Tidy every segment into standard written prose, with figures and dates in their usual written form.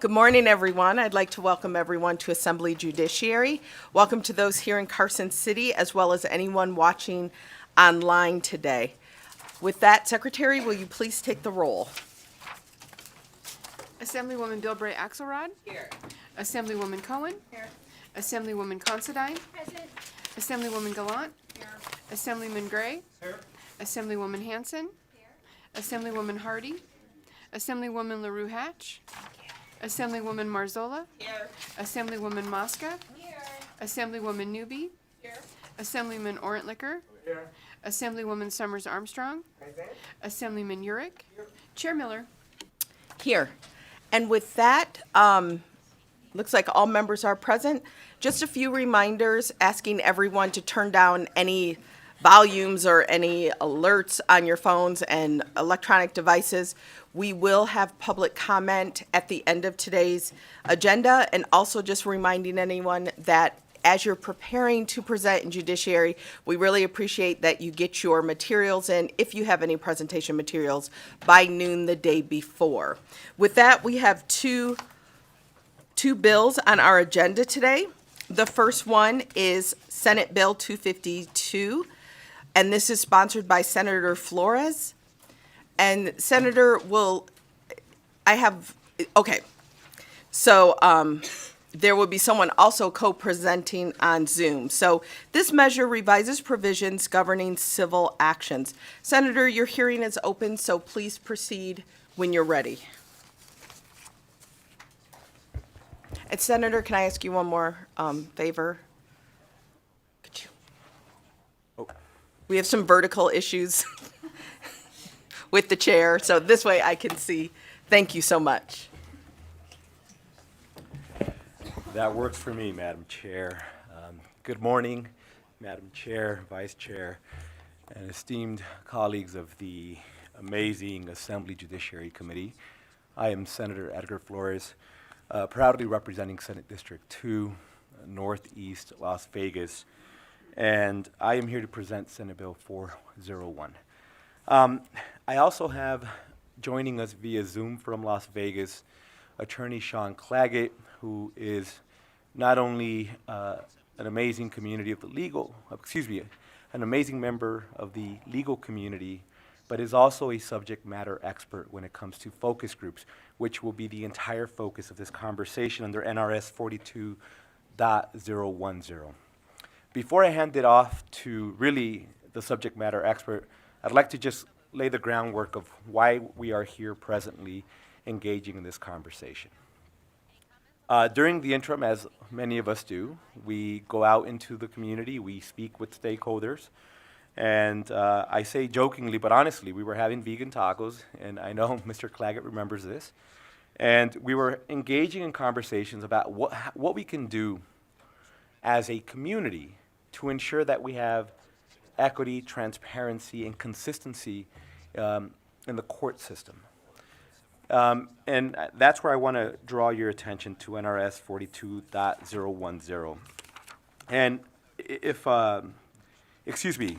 Good morning, everyone. I'd like to welcome everyone to Assembly Judiciary. Welcome to those here in Carson City, as well as anyone watching online today. With that, Secretary, will you please take the roll? Assemblywoman Bilbray Axelrod. Here. Assemblywoman Cohen. Here. Assemblywoman Considine. Present. Assemblywoman Gallant. Here. Assemblyman Gray. Here. Assemblywoman Hanson. Here. Assemblywoman Hardy. Assemblywoman LaRue Hatch. Assemblywoman Marzola. Here. Assemblywoman Mosca. Here. Assemblywoman Newby. Here. Assemblyman Orentlicker. Here. Assemblywoman Summers Armstrong. Present. Assemblyman Urick. Chair Miller. Here. And with that, looks like all members are present. Just a few reminders asking everyone to turn down any volumes or any alerts on your phones and electronic devices. We will have public comment at the end of today's agenda, and also just reminding anyone that as you're preparing to present in Judiciary, we really appreciate that you get your materials in, if you have any presentation materials, by noon the day before. With that, we have two bills on our agenda today. The first one is Senate Bill 252, and this is sponsored by Senator Flores. And Senator there will be someone also co-presenting on Zoom. So this measure revises provisions governing civil actions. Senator, your hearing is open, so please proceed when you're ready. And Senator, can I ask you one more favor? Could you? We have some vertical issues with the chair, so this way I can see. Thank you so much. That works for me, Madam Chair. Good morning, Madam Chair, Vice Chair, and esteemed colleagues of the amazing Assembly Judiciary Committee. I am Senator Edgar Flores, proudly representing Senate District 2, Northeast Las Vegas, and I am here to present Senate Bill 401. I also have joining us via Zoom from Las Vegas, Attorney Sean Claggett, who is not only an amazing an amazing member of the legal community, but is also a subject matter expert when it comes to focus groups, which will be the entire focus of this conversation under NRS 42.010. Before I hand it off to really the subject matter expert, I'd like to just lay the groundwork of why we are here presently engaging in this conversation. During the interim, as many of us do, we go out into the community, we speak with stakeholders, and I say jokingly, but honestly, we were having vegan tacos, and I know Mr. Claggett remembers this, and we were engaging in conversations about what we can do as a community to ensure that we have equity, transparency, and consistency in the court system. And that's where I want to draw your attention to NRS 42.010. And if, excuse me,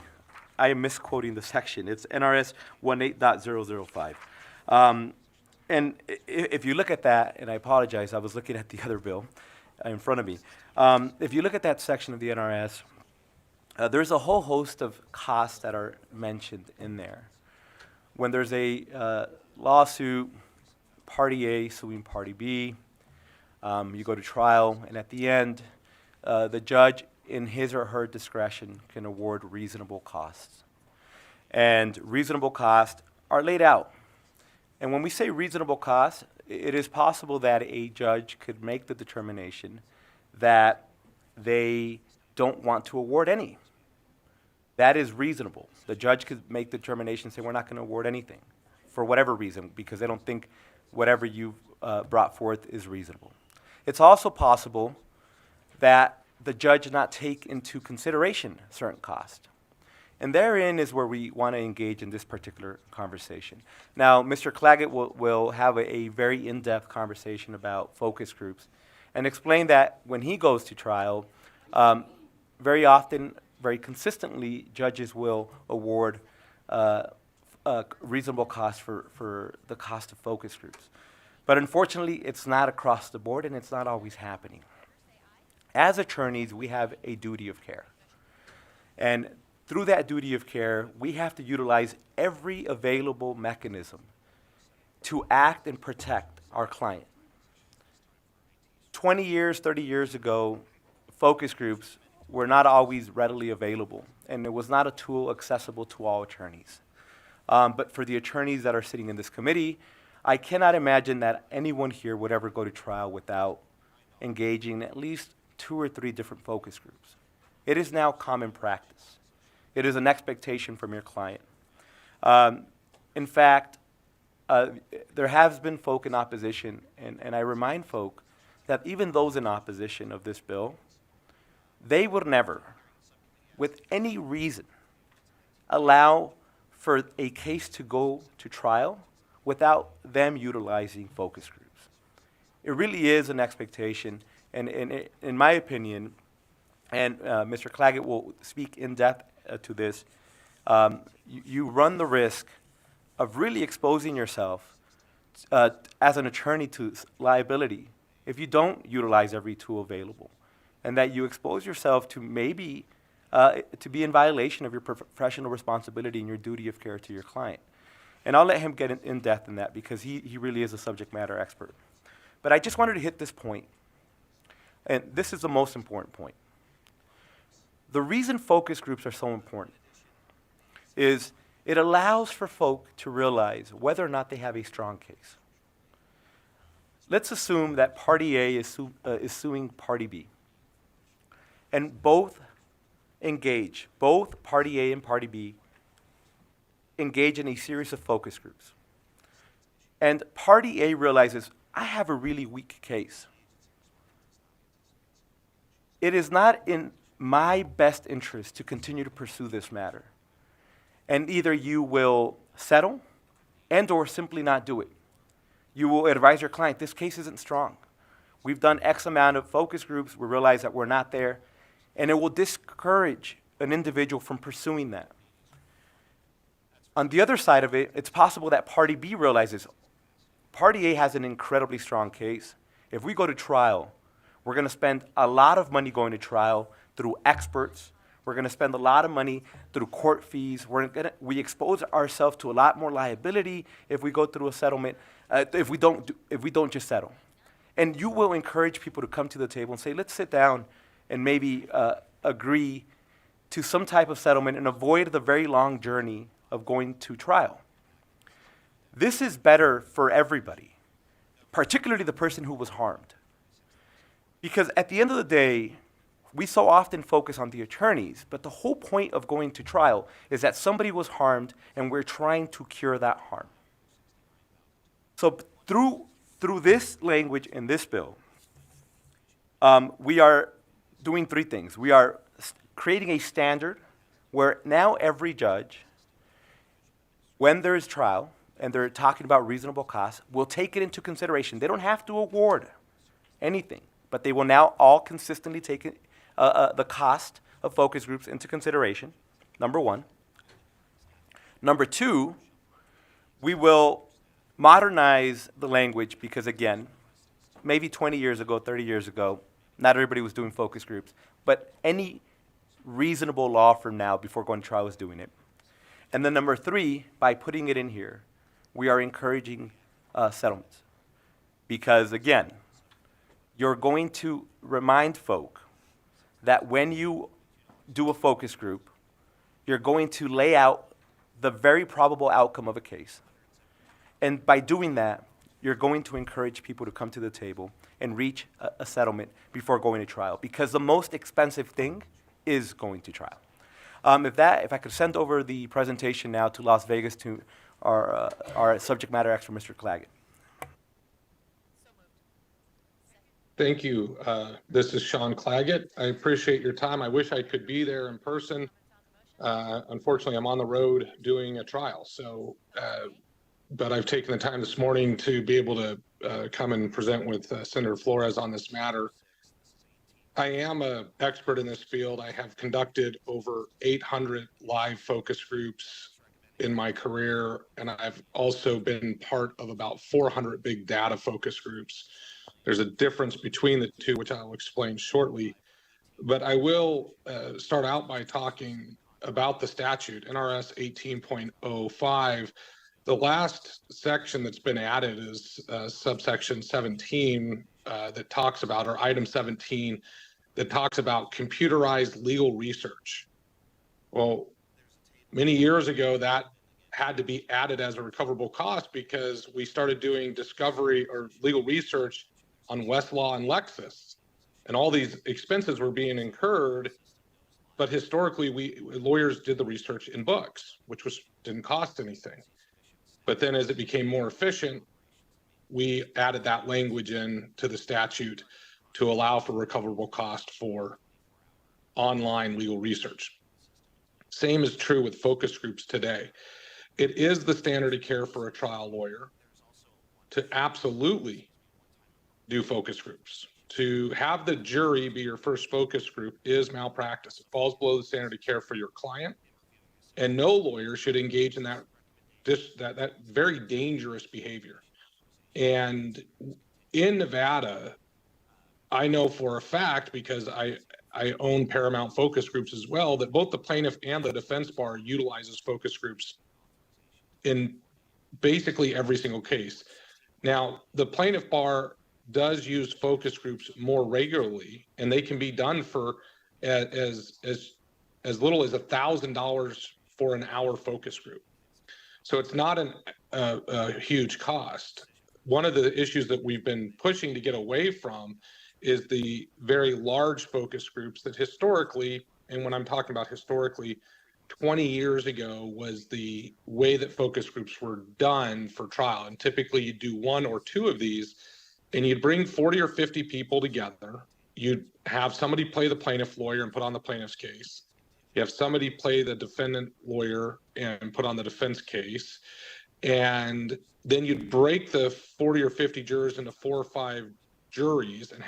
I am misquoting the section. It's NRS 18.005. And if you look at that, and I apologize, I was looking at the other bill in front of me. If you look at that section of the NRS, there's a whole host of costs that are mentioned in there. When there's a lawsuit, Party A suing Party B, you go to trial, and at the end, the judge, in his or her discretion, can award reasonable costs. And reasonable costs are laid out. And when we say reasonable costs, it is possible that a judge could make the determination that they don't want to award any. That is reasonable. The judge could make the determination and say, we're not going to award anything for whatever reason, because they don't think whatever you've brought forth is reasonable. It's also possible that the judge not take into consideration certain costs. And therein is where we want to engage in this particular conversation. Now, Mr. Claggett will have a very in-depth conversation about focus groups and explain that when he goes to trial, very often, very consistently, judges will award reasonable cost for the cost of focus groups. But unfortunately, it's not across the board and it's not always happening. As attorneys, we have a duty of care. And through that duty of care, we have to utilize every available mechanism to act and protect our client. 20 years, 30 years ago, focus groups were not always readily available, and it was not a tool accessible to all attorneys. But for the attorneys that are sitting in this committee, I cannot imagine that anyone here would ever go to trial without engaging at least 2 or 3 different focus groups. It is now common practice. It is an expectation from your client. In fact, there has been folk in opposition, and I remind folk that even those in opposition of this bill, they would never, with any reason, allow for a case to go to trial without them utilizing focus groups. It really is an expectation, and in my opinion, and Mr. Claggett will speak in depth to this, you run the risk of really exposing yourself as an attorney to liability if you don't utilize every tool available, and that you expose yourself to maybe to be in violation of your professional responsibility and your duty of care to your client. And I'll let him get in depth in that because he really is a subject matter expert. But I just wanted to hit this point, and this is the most important point. The reason focus groups are so important is it allows for folk to realize whether or not they have a strong case. Let's assume that Party A is suing Party B, and both Party A and Party B engage in a series of focus groups. And Party A realizes, I have a really weak case. It is not in my best interest to continue to pursue this matter. And either you will settle and or simply not do it. You will advise your client, this case isn't strong. We've done X amount of focus groups, we realize that we're not there, and it will discourage an individual from pursuing that. On the other side of it, it's possible that Party B realizes, Party A has an incredibly strong case. If we go to trial, we're going to spend a lot of money going to trial through experts. We're going to spend a lot of money through court fees. We expose ourselves to a lot more liability if we go through a settlement, if we don't just settle. And you will encourage people to come to the table and say, let's sit down and maybe agree to some type of settlement and avoid the very long journey of going to trial. This is better for everybody, particularly the person who was harmed. Because at the end of the day, we so often focus on the attorneys, but the whole point of going to trial is that somebody was harmed and we're trying to cure that harm. So through this language in this bill, we are doing 3 things. We are creating a standard where now every judge, when there is trial and they're talking about reasonable costs, will take it into consideration. They don't have to award anything, but they will now all consistently take the cost of focus groups into consideration, number 1. Number 2, we will modernize the language because, again, maybe 20 years ago, 30 years ago, not everybody was doing focus groups, but any reasonable law firm now before going to trial is doing it. And then number 3, by putting it in here, we are encouraging settlements. Because, again, you're going to remind folk that when you do a focus group, you're going to lay out the very probable outcome of a case. And by doing that, you're going to encourage people to come to the table and reach a settlement before going to trial. Because the most expensive thing is going to trial. If I could send over the presentation now to Las Vegas to our subject matter expert, Mr. Claggett. Thank you. This is Sean Claggett. I appreciate your time. I wish I could be there in person. Unfortunately, I'm on the road doing a trial. So, but I've taken the time this morning to be able to come and present with Senator Flores on this matter. I am an expert in this field. I have conducted over 800 live focus groups in my career, and I've also been part of about 400 big data focus groups. There's a difference between the two, which I'll explain shortly. But I will start out by talking about the statute, NRS 18.05. The last section that's been added is subsection 17 that talks about, or item 17, that talks about computerized legal research. Well, many years ago, that had to be added as a recoverable cost because we started doing discovery or legal research on Westlaw and Lexis, and all these expenses were being incurred. But historically, lawyers did the research in books, which didn't cost anything. But then as it became more efficient, we added that language in to the statute to allow for recoverable cost for online legal research. Same is true with focus groups today. It is the standard of care for a trial lawyer to absolutely do focus groups. To have the jury be your first focus group is malpractice. It falls below the standard of care for your client, and no lawyer should engage in that very dangerous behavior. And in Nevada, I know for a fact, because I own Paramount focus groups as well, that both the plaintiff and the defense bar utilizes focus groups in basically every single case. Now, the plaintiff bar does use focus groups more regularly, and they can be done for as little as $1,000 for an hour focus group. So it's not a huge cost. One of the issues that we've been pushing to get away from is the very large focus groups that historically, and when I'm talking about historically, 20 years ago was the way that focus groups were done for trial. And typically you do one or two of these, and you'd bring 40 or 50 people together. You'd have somebody play the plaintiff lawyer and put on the plaintiff's case. You have somebody play the defendant lawyer and put on the defense case. And then you'd break the 40 or 50 jurors into 4 or 5 juries and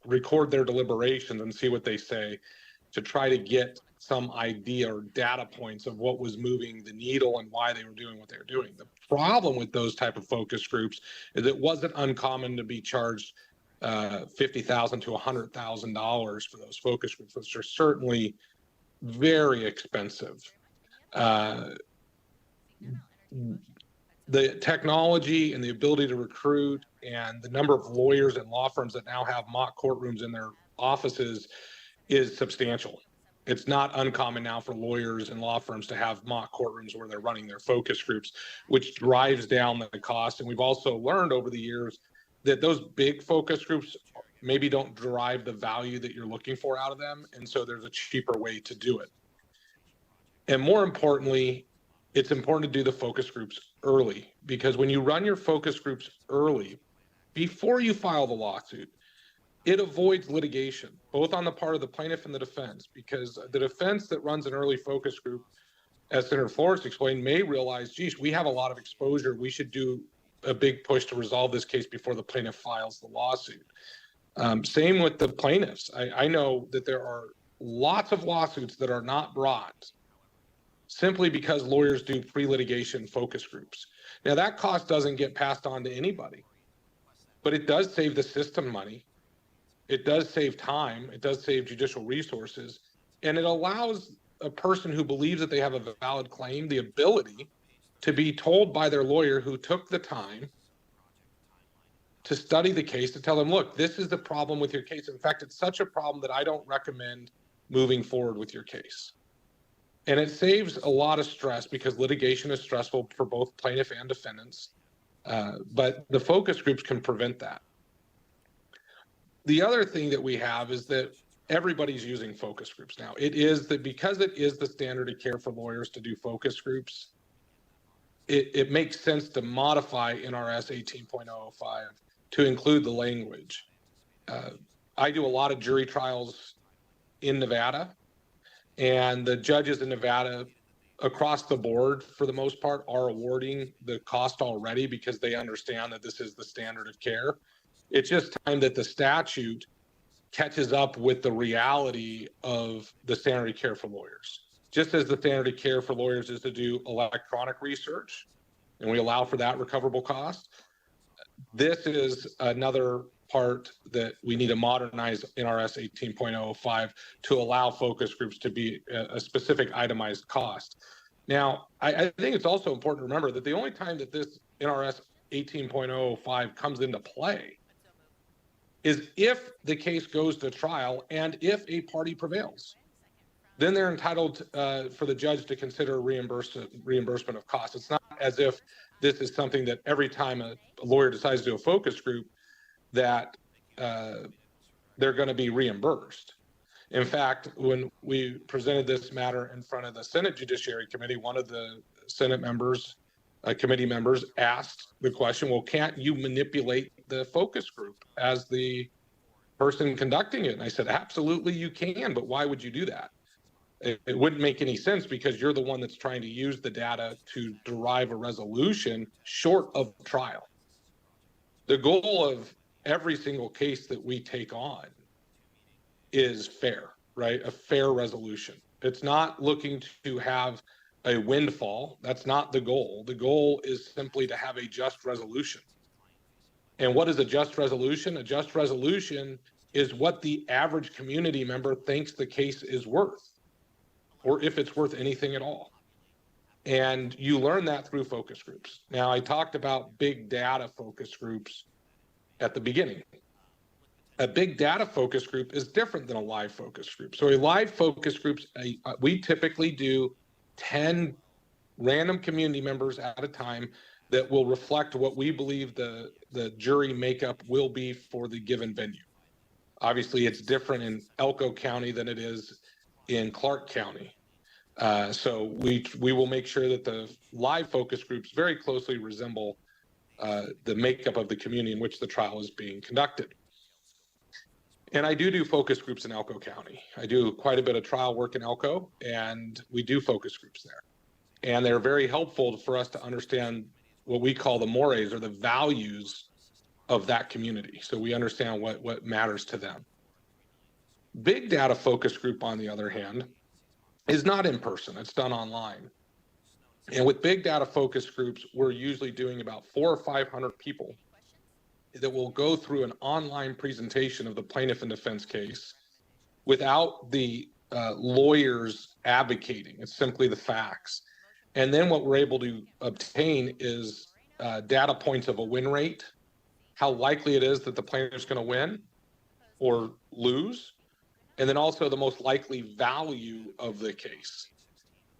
record their deliberations and see what they say to try to get some idea or data points of what was moving the needle and why they were doing what they were doing. The problem with those type of focus groups is it wasn't uncommon to be charged $50,000 to $100,000 for those focus groups, which are certainly very expensive. The technology and the ability to recruit and the number of lawyers and law firms that now have mock courtrooms in their offices is substantial. It's not uncommon now for lawyers and law firms to have mock courtrooms where they're running their focus groups, which drives down the cost. And we've also learned over the years that those big focus groups maybe don't derive the value that you're looking for out of them. And so there's a cheaper way to do it. And more importantly, it's important to do the focus groups early, because when you run your focus groups early, before you file the lawsuit, it avoids litigation, both on the part of the plaintiff and the defense, because the defense that runs an early focus group, as Senator Flores explained, may realize, geez, we have a lot of exposure. We should do a big push to resolve this case before the plaintiff files the lawsuit. Same with the plaintiffs. I know that there are lots of lawsuits that are not brought simply because lawyers do pre-litigation focus groups. Now, that cost doesn't get passed on to anybody, but it does save the system money. It does save time. It does save judicial resources. And it allows a person who believes that they have a valid claim the ability to be told by their lawyer who took the time to study the case to tell them, look, this is the problem with your case. In fact, it's such a problem that I don't recommend moving forward with your case. And it saves a lot of stress because litigation is stressful for both plaintiff and defendants. But the focus groups can prevent that. The other thing that we have is that everybody's using focus groups now. It is that because it is the standard of care for lawyers to do focus groups, it makes sense to modify NRS 18.05 to include the language. I do a lot of jury trials in Nevada, and the judges in Nevada across the board, for the most part, are awarding the cost already because they understand that this is the standard of care. It's just time that the statute catches up with the reality of the standard of care for lawyers. just as the standard of care for lawyers is to do electronic research, and we allow for that recoverable cost. This is another part that we need to modernize NRS 18.05 to allow focus groups to be a specific itemized cost. Now, I think it's also important to remember that the only time that this NRS 18.05 comes into play is if the case goes to trial and if a party prevails. Then they're entitled for the judge to consider reimbursement of costs. It's not as if this is something that every time a lawyer decides to do a focus group that they're going to be reimbursed. In fact, when we presented this matter in front of the Senate Judiciary Committee, one of the Senate members, committee members, asked the question, well, can't you manipulate the focus group as the person conducting it? And I said, absolutely you can, but why would you do that? It wouldn't make any sense because you're the one that's trying to use the data to derive a resolution short of trial. The goal of every single case that we take on is fair, right? A fair resolution. It's not looking to have a windfall. That's not the goal. The goal is simply to have a just resolution. And what is a just resolution? A just resolution is what the average community member thinks the case is worth, or if it's worth anything at all. And you learn that through focus groups. Now, I talked about big data focus groups at the beginning. A big data focus group is different than a live focus group. So a live focus group, we typically do 10 random community members at a time that will reflect what we believe the jury makeup will be for the given venue. Obviously, it's different in Elko County than it is in Clark County. So we will make sure that the live focus groups very closely resemble the makeup of the community in which the trial is being conducted. And I do focus groups in Elko County. I do quite a bit of trial work in Elko, and we do focus groups there. And they're very helpful for us to understand what we call the mores, or the values of that community. So we understand what matters to them. Big data focus group, on the other hand, is not in person. It's done online. And with big data focus groups, we're usually doing about 400 or 500 people that will go through an online presentation of the plaintiff and defense case without the lawyers advocating. It's simply the facts. And then what we're able to obtain is data points of a win rate, how likely it is that the plaintiff is going to win or lose, and then also the most likely value of the case.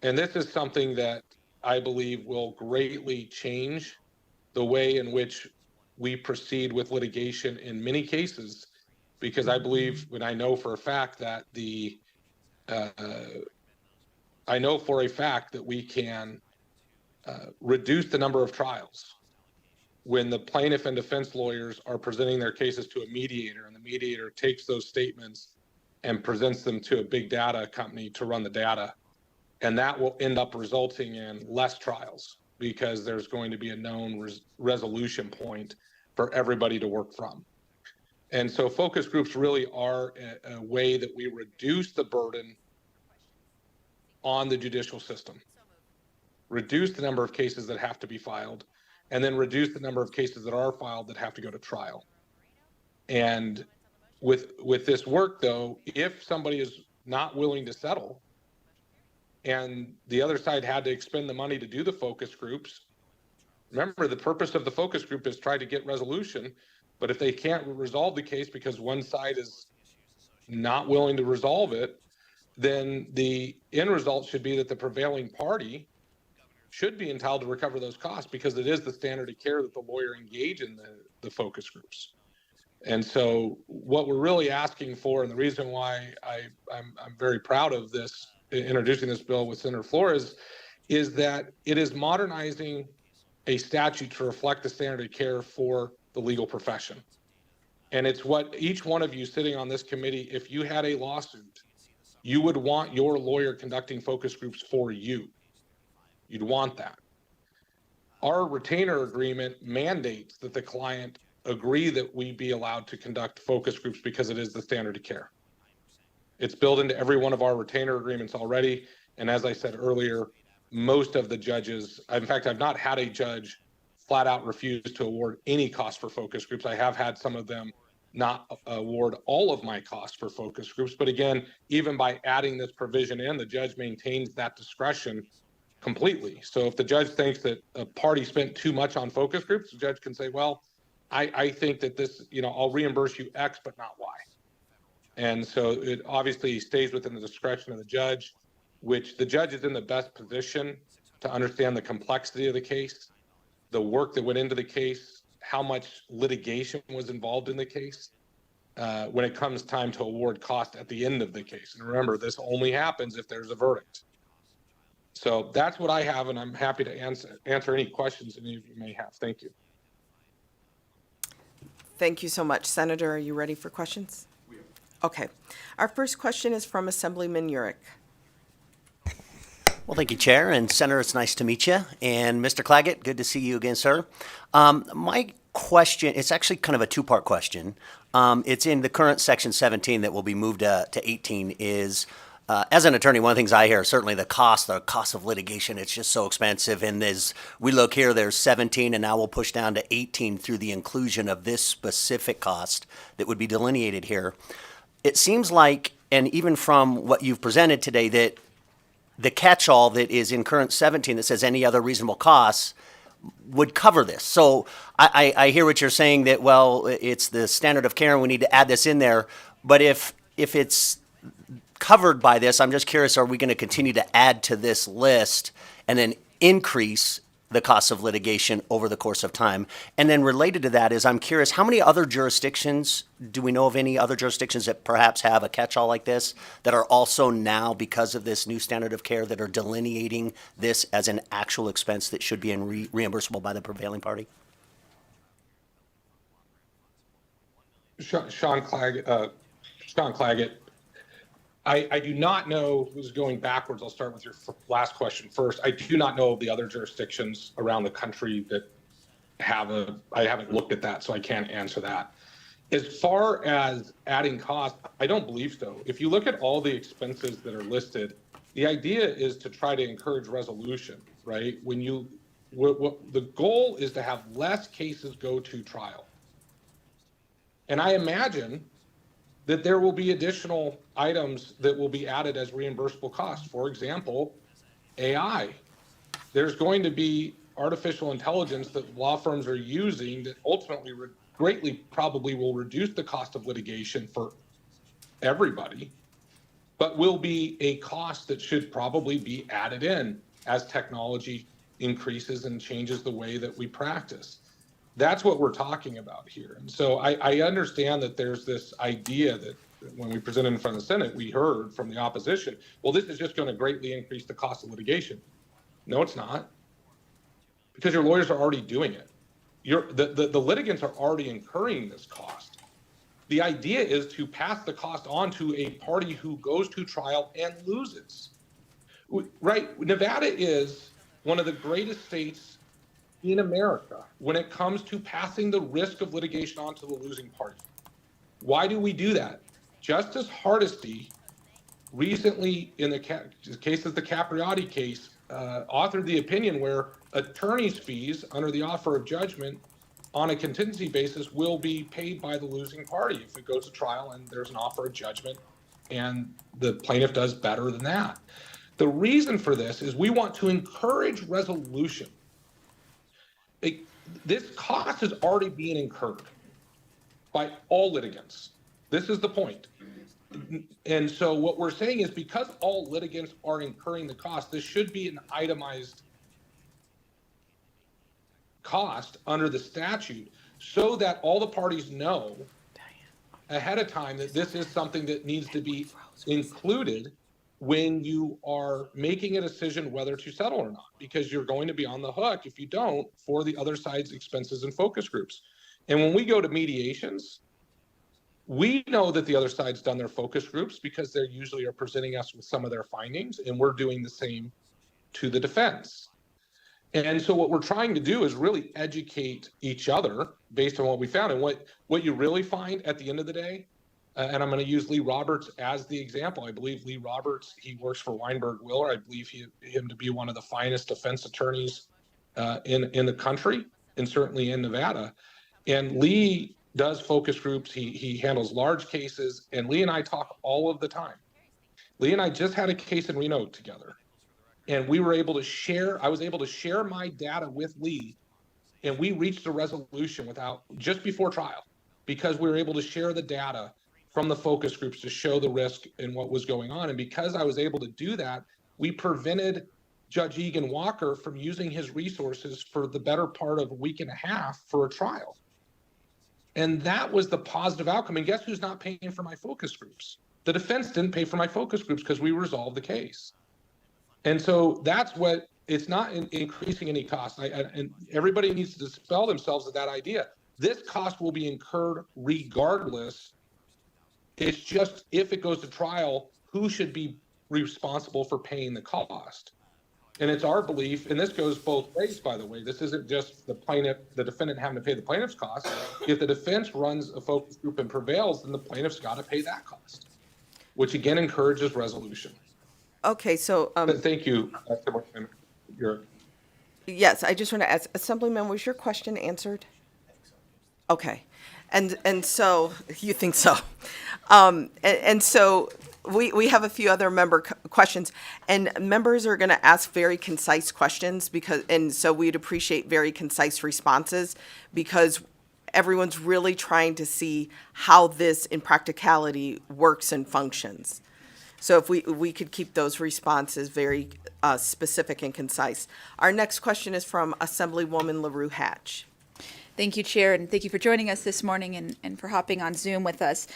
And this is something that I believe will greatly change the way in which we proceed with litigation in many cases, because I believe, and I know for a fact that we can reduce the number of trials when the plaintiff and defense lawyers are presenting their cases to a mediator, and the mediator takes those statements and presents them to a big data company to run the data. And that will end up resulting in less trials because there's going to be a known resolution point for everybody to work from. And so focus groups really are a way that we reduce the burden on the judicial system, reduce the number of cases that have to be filed, and then reduce the number of cases that are filed that have to go to trial. And with this work, though, if somebody is not willing to settle and the other side had to expend the money to do the focus groups, remember, the purpose of the focus group is try to get resolution. But if they can't resolve the case because one side is not willing to resolve it, then the end result should be that the prevailing party should be entitled to recover those costs, because it is the standard of care that the lawyer engage in the focus groups. And so what we're really asking for, and the reason why I'm very proud of this, introducing this bill with Senator Flores, is that it is modernizing a statute to reflect the standard of care for the legal profession. And it's what each one of you sitting on this committee, if you had a lawsuit, you would want your lawyer conducting focus groups for you. You'd want that. Our retainer agreement mandates that the client agree that we be allowed to conduct focus groups because it is the standard of care. It's built into every one of our retainer agreements already. And as I said earlier, most of the judges, in fact, I've not had a judge flat out refuse to award any cost for focus groups. I have had some of them not award all of my costs for focus groups. But again, even by adding this provision in, the judge maintains that discretion completely. So if the judge thinks that a party spent too much on focus groups, the judge can say, well, I think that this, I'll reimburse you X, but not Y. And so it obviously stays within the discretion of the judge, which the judge is in the best position to understand the complexity of the case, the work that went into the case, how much litigation was involved in the case when it comes time to award cost at the end of the case. And remember, this only happens if there's a verdict. So that's what I have, and I'm happy to answer any questions any of you may have. Thank you. Thank you so much. Senator, are you ready for questions? Okay. Our first question is from Assemblyman Urick. Well, thank you, Chair. And Senator, it's nice to meet you. And Mr. Claggett, good to see you again, sir. My question, it's actually kind of a two-part question. It's in the current Section 17 that will be moved to 18 is, as an attorney, one of the things I hear, certainly the cost of litigation, it's just so expensive. And as we look here, there's 17, and now we'll push down to 18 through the inclusion of this specific cost that would be delineated here. It seems like, and even from what you've presented today, that the catch-all that is in current 17 that says any other reasonable costs would cover this. So I hear what you're saying that, well, it's the standard of care and we need to add this in there. But if it's covered by this, I'm just curious, are we going to continue to add to this list and then increase the cost of litigation over the course of time? And then related to that is, I'm curious, how many other jurisdictions, do we know of any other jurisdictions that perhaps have a catch-all like this that are also now, because of this new standard of care, that are delineating this as an actual expense that should be reimbursable by the prevailing party? Sean Claggett, I do not know who's going backwards. I'll start with your last question first. I do not know of the other jurisdictions around the country that I haven't looked at that, so I can't answer that. As far as adding cost, I don't believe so. If you look at all the expenses that are listed, the idea is to try to encourage resolution, right? The goal is to have less cases go to trial. And I imagine that there will be additional items that will be added as reimbursable costs. For example, AI. There's going to be artificial intelligence that law firms are using that ultimately greatly probably will reduce the cost of litigation for everybody, but will be a cost that should probably be added in as technology increases and changes the way that we practice. That's what we're talking about here. And so I understand that there's this idea that when we presented in front of the Senate, we heard from the opposition, well, this is just going to greatly increase the cost of litigation. No, it's not. Because your lawyers are already doing it. The litigants are already incurring this cost. The idea is to pass the cost on to a party who goes to trial and loses. Right? Nevada is one of the greatest states in America when it comes to passing the risk of litigation on to the losing party. Why do we do that? Justice Hardesty recently, in the case of the Capriotti case, authored the opinion where attorney's fees under the offer of judgment on a contingency basis will be paid by the losing party if it goes to trial and there's an offer of judgment and the plaintiff does better than that. The reason for this is we want to encourage resolution. This cost is already being incurred by all litigants. This is the point. And so what we're saying is, because all litigants are incurring the cost, this should be an itemized cost under the statute so that all the parties know ahead of time that this is something that needs to be included when you are making a decision whether to settle or not, because you're going to be on the hook if you don't for the other side's expenses and focus groups. And when we go to mediations, we know that the other side's done their focus groups because they usually are presenting us with some of their findings, and we're doing the same to the defense. And so what we're trying to do is really educate each other based on what we found. And what you really find at the end of the day And I'm going to use Lee Roberts as the example. I believe Lee Roberts, he works for Weinberg Willer. I believe him to be one of the finest defense attorneys in the country, and certainly in Nevada. And Lee does focus groups. He handles large cases, and Lee and I talk all of the time. Lee and I just had a case in Reno together, and we were able to share. I was able to share my data with Lee, and we reached a resolution just before trial, because we were able to share the data from the focus groups to show the risk and what was going on. And because I was able to do that, we prevented Judge Egan Walker from using his resources for the better part of a week and a half for a trial. And that was the positive outcome. And guess who's not paying for my focus groups? The defense didn't pay for my focus groups because we resolved the case. And so that's what, it's not increasing any cost. And everybody needs to dispel themselves of that idea. This cost will be incurred regardless. It's just, if it goes to trial, who should be responsible for paying the cost? And it's our belief, and this goes both ways, by the way. This isn't just the defendant having to pay the plaintiff's cost. If the defense runs a focus group and prevails, then the plaintiff's got to pay that cost, which again encourages resolution. Okay, so, Thank you. yes, I just want to ask, Assemblyman, was your question answered? Okay, and so, you think so? And so, we have a few other member questions, and members are going to ask very concise questions and so we'd appreciate very concise responses, because everyone's really trying to see how this in practicality works and functions. So if we could keep those responses very specific and concise. Our next question is from Assemblywoman LaRue Hatch. Thank you, Chair, and thank you for joining us this morning and for hopping on Zoom with us.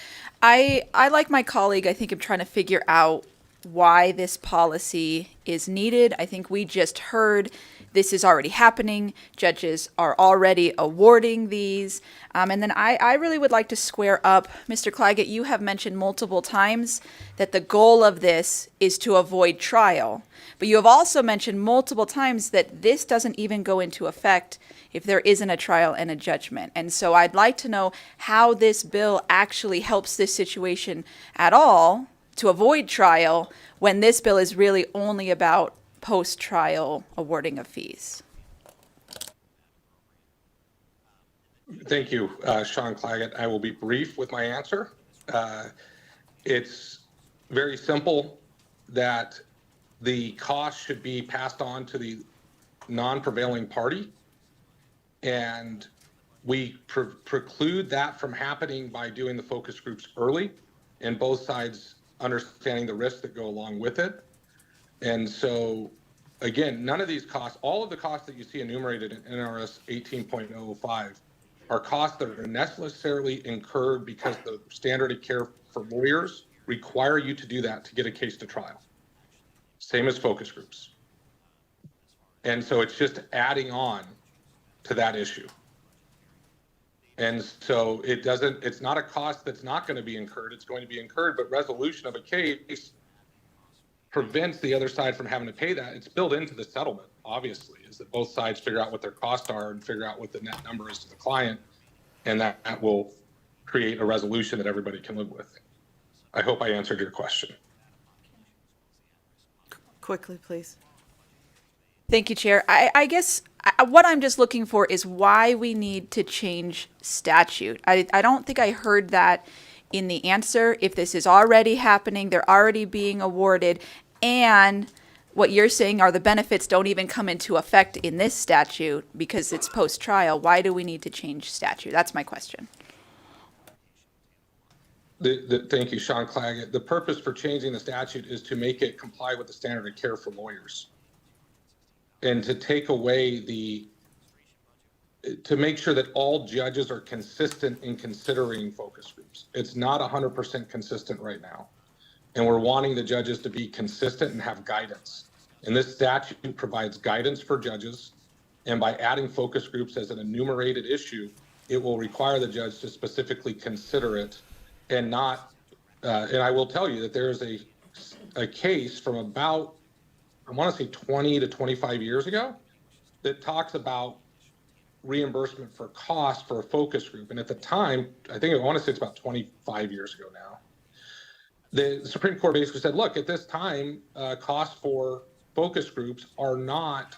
I like my colleague, I think I'm trying to figure out why this policy is needed. I think we just heard this is already happening. Judges are already awarding these. And then I really would like to square up. Mr. Claggett, you have mentioned multiple times that the goal of this is to avoid trial. But you have also mentioned multiple times that this doesn't even go into effect if there isn't a trial and a judgment. And so I'd like to know how this bill actually helps this situation at all to avoid trial, when this bill is really only about post-trial awarding of fees. Thank you, Sean Claggett. I will be brief with my answer. It's very simple, that the cost should be passed on to the non-prevailing party, and we preclude that from happening by doing the focus groups early, and both sides understanding the risks that go along with it. And so, again, none of these costs, all of the costs that you see enumerated in NRS 18.005 are costs that are necessarily incurred because the standard of care for lawyers require you to do that to get a case to trial. Same as focus groups. And so it's just adding on to that issue. And so it's not a cost that's not going to be incurred, it's going to be incurred, but resolution of a case prevents the other side from having to pay that. It's built into the settlement, obviously, is that both sides figure out what their costs are and figure out what the net number is to the client, and that will create a resolution that everybody can live with. I hope I answered your question. Quickly, please. Thank you, Chair. I guess what I'm just looking for is why we need to change statute. I don't think I heard that in the answer. If this is already happening, they're already being awarded, and what you're saying are the benefits don't even come into effect in this statute because it's post-trial, why do we need to change statute? That's my question. Thank you, Sean Claggett. The purpose for changing the statute is to make it comply with the standard of care for lawyers, and to take away to make sure that all judges are consistent in considering focus groups. It's not 100% consistent right now. And we're wanting the judges to be consistent and have guidance. And this statute provides guidance for judges. And by adding focus groups as an enumerated issue, it will require the judge to specifically consider it and not, and I will tell you that there's a case from about, I want to say 20 to 25 years ago, that talks about reimbursement for cost for a focus group. And at the time, I want to say it's about 25 years ago now, the Supreme Court basically said, look, at this time, costs for focus groups are not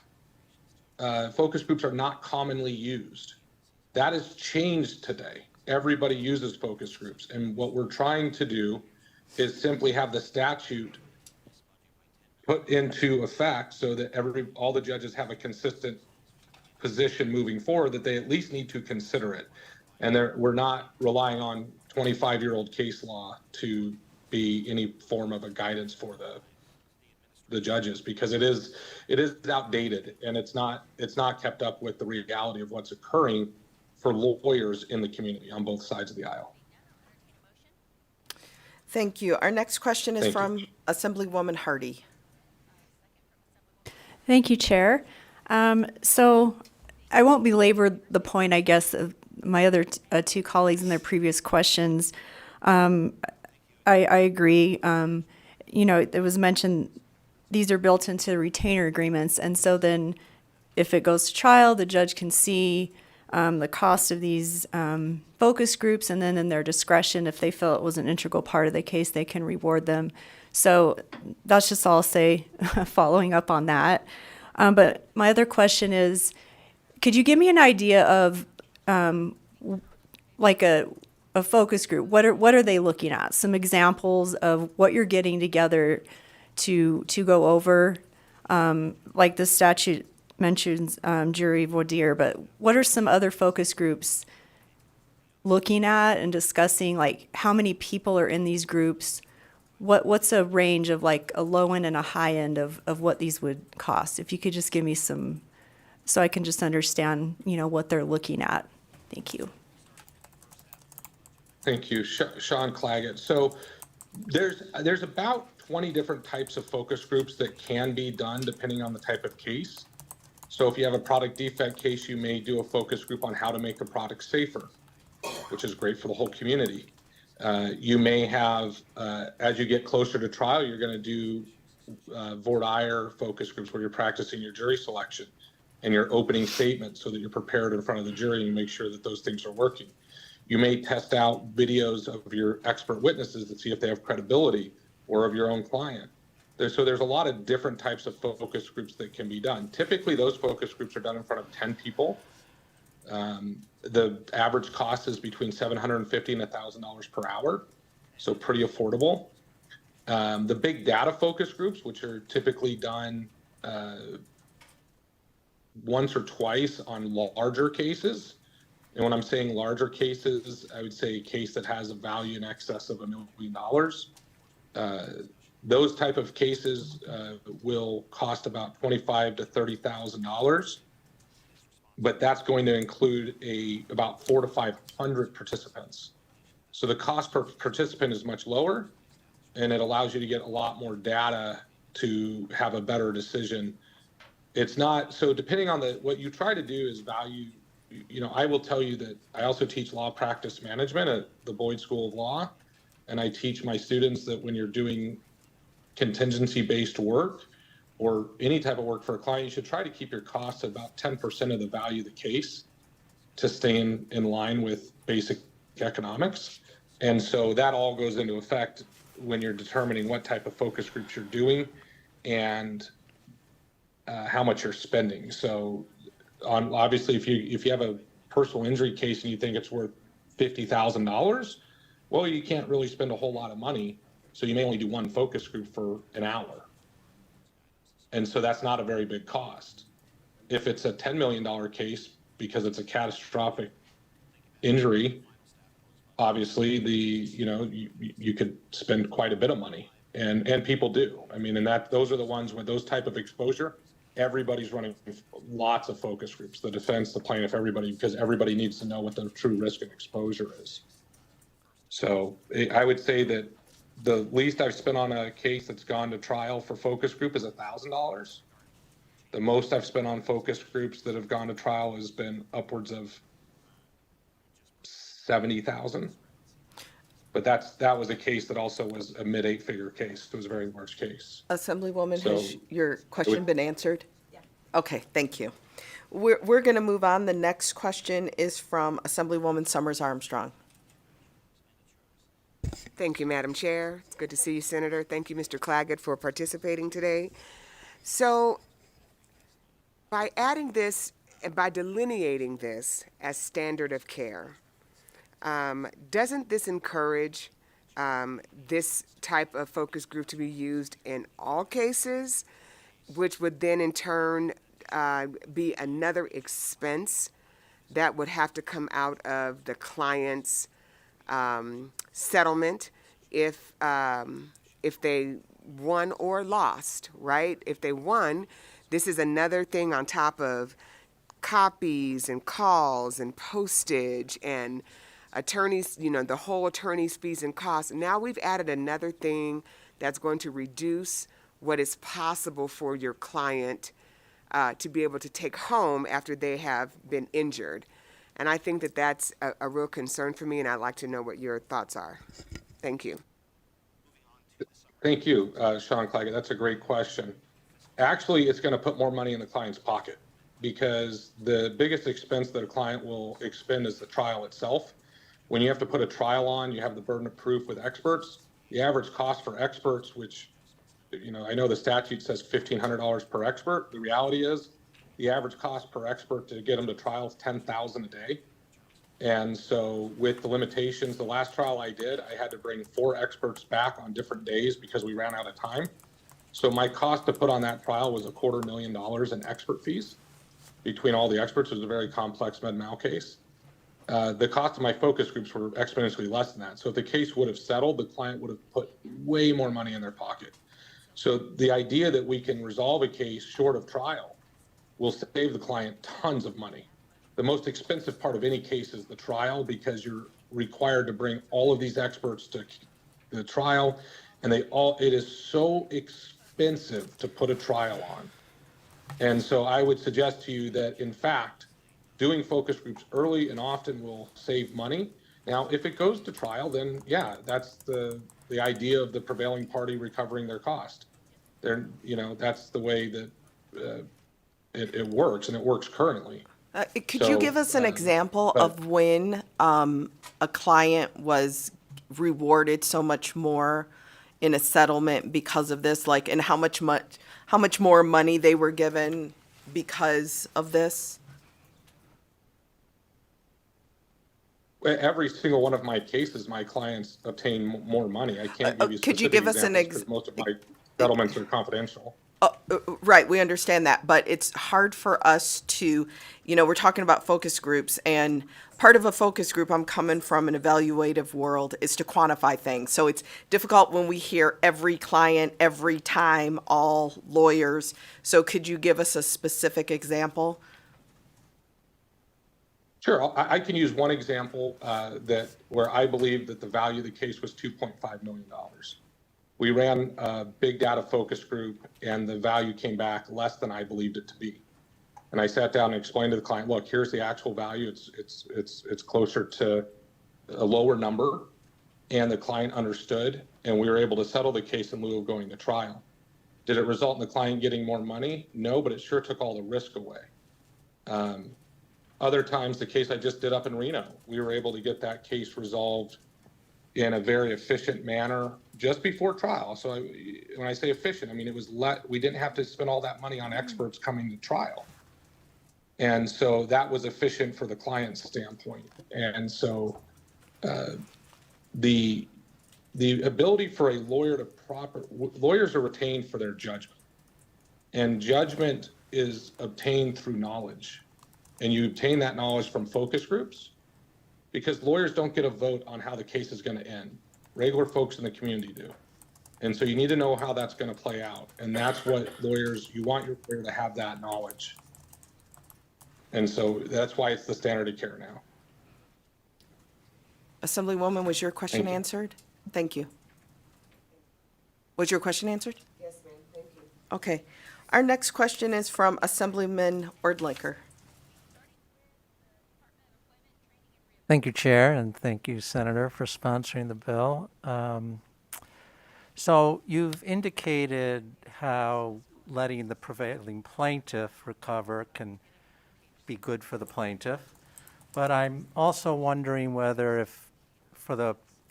commonly used. That has changed today. Everybody uses focus groups. And what we're trying to do is simply have the statute put into effect so that all the judges have a consistent position moving forward, that they at least need to consider it. And we're not relying on 25-year-old case law to be any form of a guidance for the judges, because it is outdated, and it's not kept up with the reality of what's occurring for lawyers in the community on both sides of the aisle. Thank you. Our next question is Thank you. from Assemblywoman Hardy. Thank you, Chair. So I won't belabor the point, I guess, of my other two colleagues in their previous questions. I agree. It was mentioned these are built into retainer agreements, and so then if it goes to trial, the judge can see the cost of these focus groups, and then in their discretion, if they feel it was an integral part of the case, they can reward them. So that's just all I'll say following up on that. But my other question is, could you give me an idea of like a focus group? What are they looking at? Some examples of what you're getting together to go over, like the statute mentions jury voir dire, but what are some other focus groups looking at and discussing, like how many people are in these groups? What's a range of like a low end and a high end of what these would cost? If you could just give me some, so I can just understand, what they're looking at. Thank you. Thank you, Sean Claggett. So there's about 20 different types of focus groups that can be done depending on the type of case. So if you have a product defect case, you may do a focus group on how to make the product safer, which is great for the whole community. You may have, as you get closer to trial, you're going to do voir dire focus groups where you're practicing your jury selection and your opening statement so that you're prepared in front of the jury and you make sure that those things are working. You may test out videos of your expert witnesses to see if they have credibility, or of your own client. So there's a lot of different types of focus groups that can be done. Typically, those focus groups are done in front of 10 people. The average cost is between $750 and $1,000 per hour, so pretty affordable. The big data focus groups, which are typically done once or twice on larger cases. And when I'm saying larger cases, I would say a case that has a value in excess of $1 million. Those type of cases will cost about $25,000 to $30,000, but that's going to include about 400 to 500 participants. So the cost per participant is much lower, and it allows you to get a lot more data to have a better decision. It's not, so depending on what you try to do is value, I will tell you that I also teach law practice management at the Boyd School of Law. And I teach my students that when you're doing contingency-based work or any type of work for a client, you should try to keep your costs at about 10% of the value of the case to stay in line with basic economics. And so that all goes into effect when you're determining what type of focus groups you're doing and how much you're spending. So obviously, if you have a personal injury case and you think it's worth $50,000, well, you can't really spend a whole lot of money, so you may only do one focus group for an hour. And so that's not a very big cost. If it's a $10 million case, because it's a catastrophic injury, obviously you could spend quite a bit of money, and people do. I mean, and those are the ones with those type of exposure. Everybody's running lots of focus groups, the defense, the plaintiff, everybody, because everybody needs to know what the true risk and exposure is. So I would say that the least I've spent on a case that's gone to trial for focus group is $1,000. The most I've spent on focus groups that have gone to trial has been upwards of $70,000. But that was a case that also was a mid 8-figure case. It was a very large case. Assemblywoman, So has your question been answered? Yeah. Okay, thank you. We're going to move on. The next question is from Assemblywoman Summers Armstrong. Thank you, Madam Chair. It's good to see you, Senator. Thank you, Mr. Claggett, for participating today. So, by adding this and by delineating this as standard of care, doesn't this encourage this type of focus group to be used in all cases, which would then in turn be another expense that would have to come out of the client's settlement if they won or lost, right? If they won, this is another thing on top of copies and calls and postage and attorneys, the whole attorney's fees and costs. Now we've added another thing that's going to reduce what is possible for your client to be able to take home after they have been injured. And I think that that's a real concern for me, and I'd like to know what your thoughts are. Thank you. Thank you, Sean Claggett. That's a great question. Actually, it's going to put more money in the client's pocket because the biggest expense that a client will expend is the trial itself. When you have to put a trial on, you have the burden of proof with experts. The average cost for experts, which, I know the statute says $1,500 per expert. The reality is the average cost per expert to get them to trial is $10,000 a day. And so with the limitations, the last trial I did, I had to bring 4 experts back on different days because we ran out of time. So my cost to put on that trial was $250,000 in expert fees between all the experts. It was a very complex med-mal case. The cost of my focus groups were exponentially less than that. So if the case would have settled, the client would have put way more money in their pocket. So the idea that we can resolve a case short of trial will save the client tons of money. The most expensive part of any case is the trial because you're required to bring all of these experts to the trial, and it is so expensive to put a trial on. And so I would suggest to you that, in fact, doing focus groups early and often will save money. Now, if it goes to trial, then yeah, that's the idea of the prevailing party recovering their cost. That's the way that it works, and it works currently. Could you give us an example of when a client was rewarded so much more in a settlement because of this, and how much more money they were given because of this? Every single one of my cases, my clients obtain more money. I can't give you specific could you give us an examples because most of my settlements are confidential. Right, we understand that, but it's hard for us to, we're talking about focus groups, and part of a focus group, I'm coming from an evaluative world, is to quantify things. So it's difficult when we hear every client, every time, all lawyers. So could you give us a specific example? Sure, I can use one example where I believe that the value of the case was $2.5 million. We ran a big data focus group, and the value came back less than I believed it to be. And I sat down and explained to the client, look, here's the actual value. It's closer to a lower number, and the client understood, and we were able to settle the case in lieu of going to trial. Did it result in the client getting more money? No, but it sure took all the risk away. Other times, the case I just did up in Reno, we were able to get that case resolved in a very efficient manner just before trial. So when I say efficient, I mean, we didn't have to spend all that money on experts coming to trial. And so that was efficient for the client's standpoint. And so the ability for a lawyer to lawyers are retained for their judgment, and judgment is obtained through knowledge. And you obtain that knowledge from focus groups, because lawyers don't get a vote on how the case is going to end. Regular folks in the community do. And so you need to know how that's going to play out. And that's what you want your lawyer to have that knowledge. And so that's why it's the standard of care now. Assemblywoman, was your question answered? Thank you. Was your question answered? Yes, ma'am. Thank you. Okay. Our next question is from Assemblyman Ordlicker. Thank you, Chair, and thank you, Senator, for sponsoring the bill. So you've indicated how letting the prevailing plaintiff recover can be good for the plaintiff. But I'm also wondering whether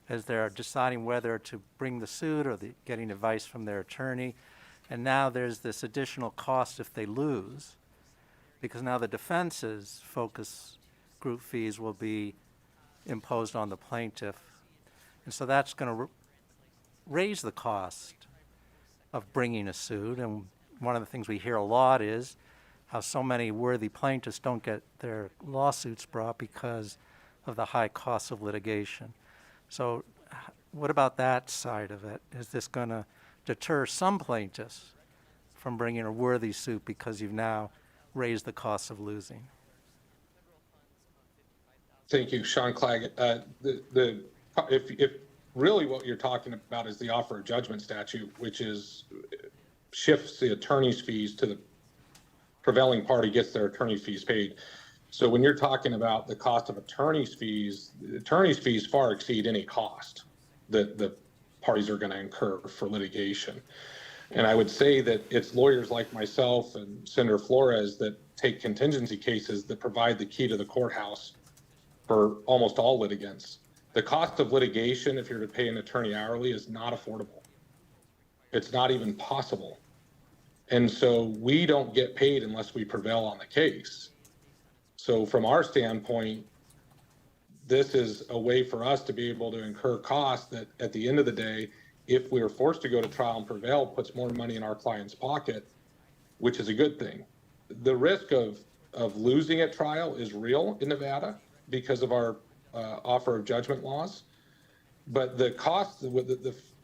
as they're deciding whether to bring the suit or getting advice from their attorney, and now there's this additional cost if they lose, because now the defense's focus group fees will be imposed on the plaintiff. And so that's going to raise the cost of bringing a suit. And one of the things we hear a lot is how so many worthy plaintiffs don't get their lawsuits brought because of the high costs of litigation. So what about that side of it? Is this going to deter some plaintiffs from bringing a worthy suit because you've now raised the cost of losing? Thank you, Sean Claggett. If really what you're talking about is the offer of judgment statute, which shifts the attorney's fees to the prevailing party gets their attorney fees paid. So when you're talking about the cost of attorney's fees far exceed any cost that the parties are going to incur for litigation. And I would say that it's lawyers like myself and Senator Flores that take contingency cases that provide the key to the courthouse for almost all litigants. The cost of litigation, if you're to pay an attorney hourly, is not affordable. It's not even possible. And so we don't get paid unless we prevail on the case. So from our standpoint, this is a way for us to be able to incur costs that at the end of the day, if we are forced to go to trial and prevail, puts more money in our client's pocket, which is a good thing. The risk of losing at trial is real in Nevada because of our offer of judgment laws. But the cost,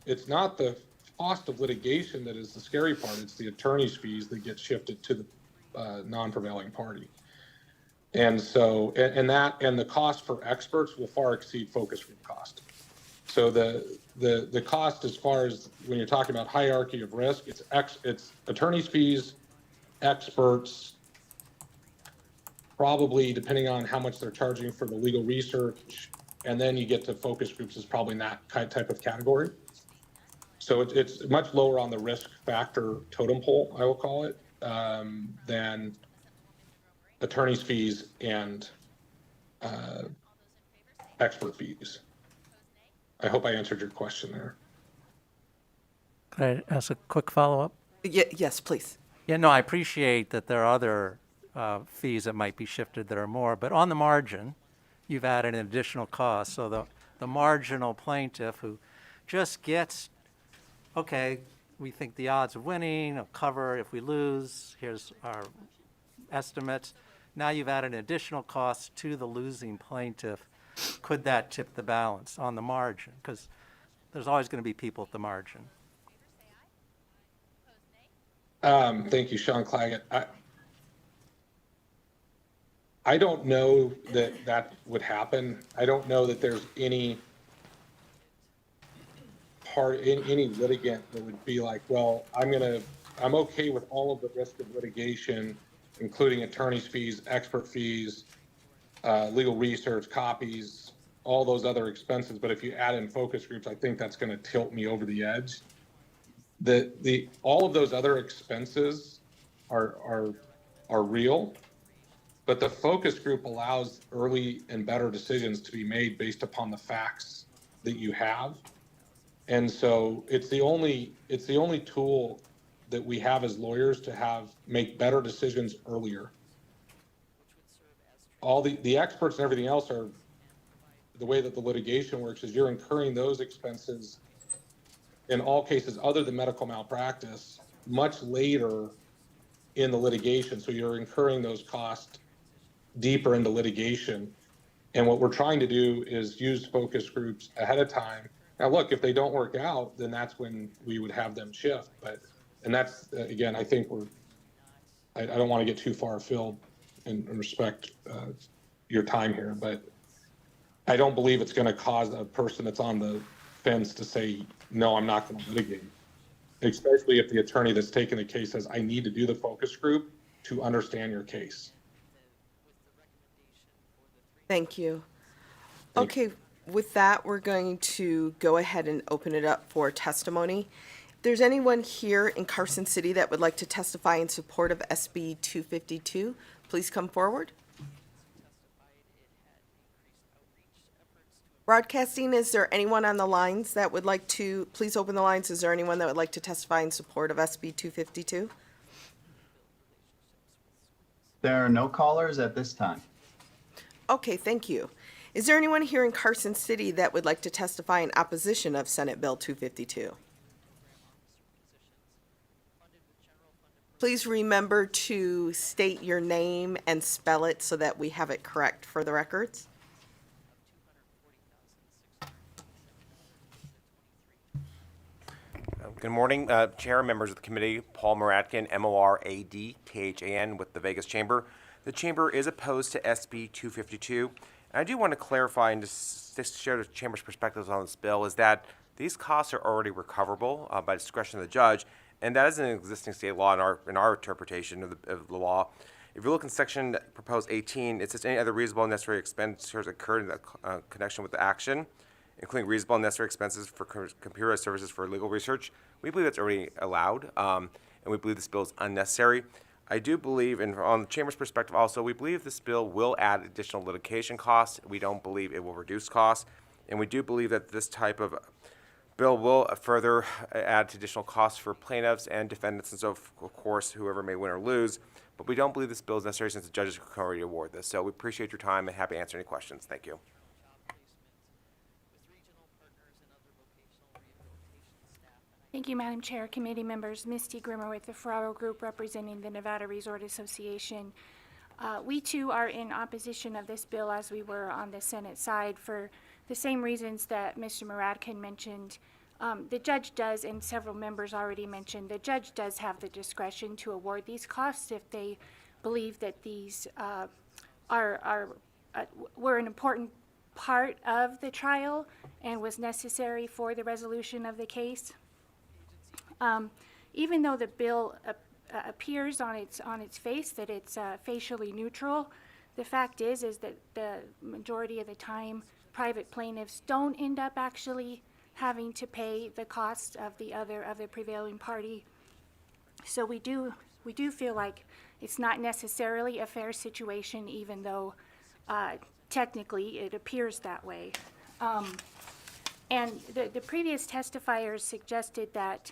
it's not the cost of litigation that is the scary part. It's the attorney's fees that get shifted to the non-prevailing party. And so, and the cost for experts will far exceed focus group cost. So the cost, as far as when you're talking about hierarchy of risk, it's attorney's fees, experts, probably depending on how much they're charging for the legal research, and then you get to focus groups is probably in that type of category. So it's much lower on the risk factor totem pole, I will call it, than attorney's fees and expert fees. I hope I answered your question there. Could I ask a quick follow-up? Yes, please. Yeah, no, I appreciate that there are other fees that might be shifted that are more, but on the margin, you've added an additional cost. So the marginal plaintiff who just gets, okay, we think the odds of winning will cover if we lose, here's our estimates. Now you've added an additional cost to the losing plaintiff. Could that tip the balance on the margin? Because there's always going to be people at the margin. Thank you, Sean Claggett. I don't know that would happen. I don't know that there's any litigant that would be like, well, I'm okay with all of the risk of litigation, including attorney's fees, expert fees, legal research, copies, all those other expenses. But if you add in focus groups, I think that's going to tilt me over the edge. All of those other expenses are real, but the focus group allows early and better decisions to be made based upon the facts that you have. And so it's the only tool that we have as lawyers to make better decisions earlier. All the experts and everything else are the way that the litigation works is you're incurring those expenses in all cases other than medical malpractice much later in the litigation. So you're incurring those costs deeper into litigation. And what we're trying to do is use focus groups ahead of time. Now, look, if they don't work out, then that's when we would have them shift. And that's, again, I think I don't want to get too far afield and respect your time here, but I don't believe it's going to cause a person that's on the fence to say, no, I'm not going to litigate. Especially if the attorney that's taking the case says, I need to do the focus group to understand your case. Thank you. Okay, with that, we're going to go ahead and open it up for testimony. If there's anyone here in Carson City that would like to testify in support of SB 252, please come forward. Broadcasting, is there anyone on the lines that would like to, please open the lines. Is there anyone that would like to testify in support of SB 252? There are no callers at this time. Okay, thank you. Is there anyone here in Carson City that would like to testify in opposition of Senate Bill 252? Please remember to state your name and spell it so that we have it correct for the records. Good morning, Chair, members of the committee. Paul Moradkin, Moradkhan, with the Vegas Chamber. The Chamber is opposed to SB 252. And I do want to clarify and just share the Chamber's perspectives on this bill is that these costs are already recoverable by discretion of the judge, and that is an existing state law in our interpretation of the law. If you look in section proposed 18, it says any other reasonable and necessary expenditures occurred in connection with the action, including reasonable and necessary expenses for computerized services for legal research. We believe that's already allowed, and we believe this bill is unnecessary. I do believe, and on the Chamber's perspective also, we believe this bill will add additional litigation costs. We don't believe it will reduce costs, and we do believe that this type of bill will further add to additional costs for plaintiffs and defendants, and so, of course, whoever may win or lose. But we don't believe this bill is necessary since the judges can already award this. So we appreciate your time and happy to answer any questions. Thank you. Thank you, Madam Chair, committee members. Misty Grimmer with the Ferraro Group representing the Nevada Resort Association. We too are in opposition of this bill as we were on the Senate side for the same reasons that Mr. Moradkin mentioned. The judge does, and several members already mentioned, the judge does have the discretion to award these costs if they believe that these were an important part of the trial and was necessary for the resolution of the case. Even though the bill appears on its face that it's facially neutral, the fact is that the majority of the time private plaintiffs don't end up actually having to pay the cost of the prevailing party. So we do feel like it's not necessarily a fair situation, even though technically it appears that way. And the previous testifiers suggested that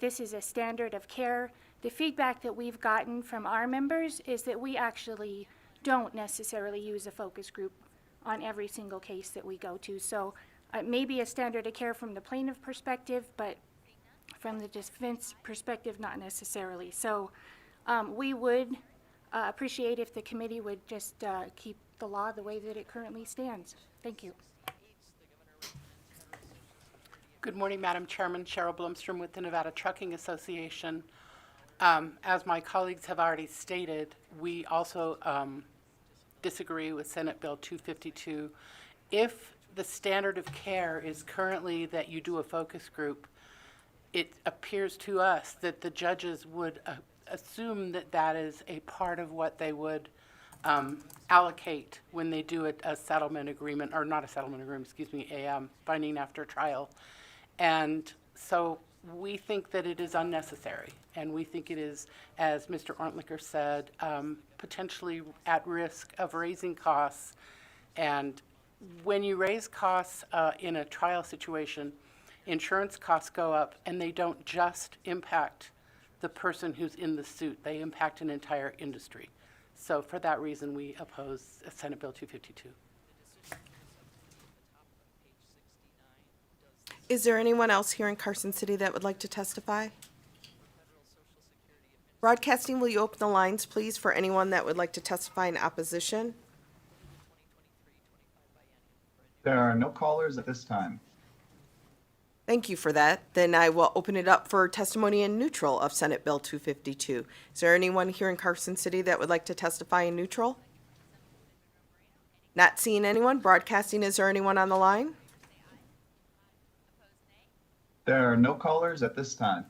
this is a standard of care. The feedback that we've gotten from our members is that we actually don't necessarily use a focus group on every single case that we go to. So it may be a standard of care from the plaintiff perspective, but from the defense perspective, not necessarily. So we would appreciate if the committee would just keep the law the way that it currently stands. Thank you. Good morning, Madam Chairman. Cheryl Blumstrom with the Nevada Trucking Association. As my colleagues have already stated, we also disagree with Senate Bill 252. If the standard of care is currently that you do a focus group, it appears to us that the judges would assume that that is a part of what they would allocate when they do a settlement agreement, or not a settlement agreement, excuse me, a finding after trial. And so we think that it is unnecessary, and we think it is, as Mr. Orntlicher said, potentially at risk of raising costs. And when you raise costs in a trial situation, insurance costs go up, and they don't just impact the person who's in the suit. They impact an entire industry. So for that reason, we oppose Senate Bill 252. Is there anyone else here in Carson City that would like to testify? Broadcasting, will you open the lines, please, for anyone that would like to testify in opposition? There are no callers at this time. Thank you for that. Then I will open it up for testimony in neutral of Senate Bill 252. Is there anyone here in Carson City that would like to testify in neutral? Not seeing anyone. Broadcasting, is there anyone on the line? There are no callers at this time.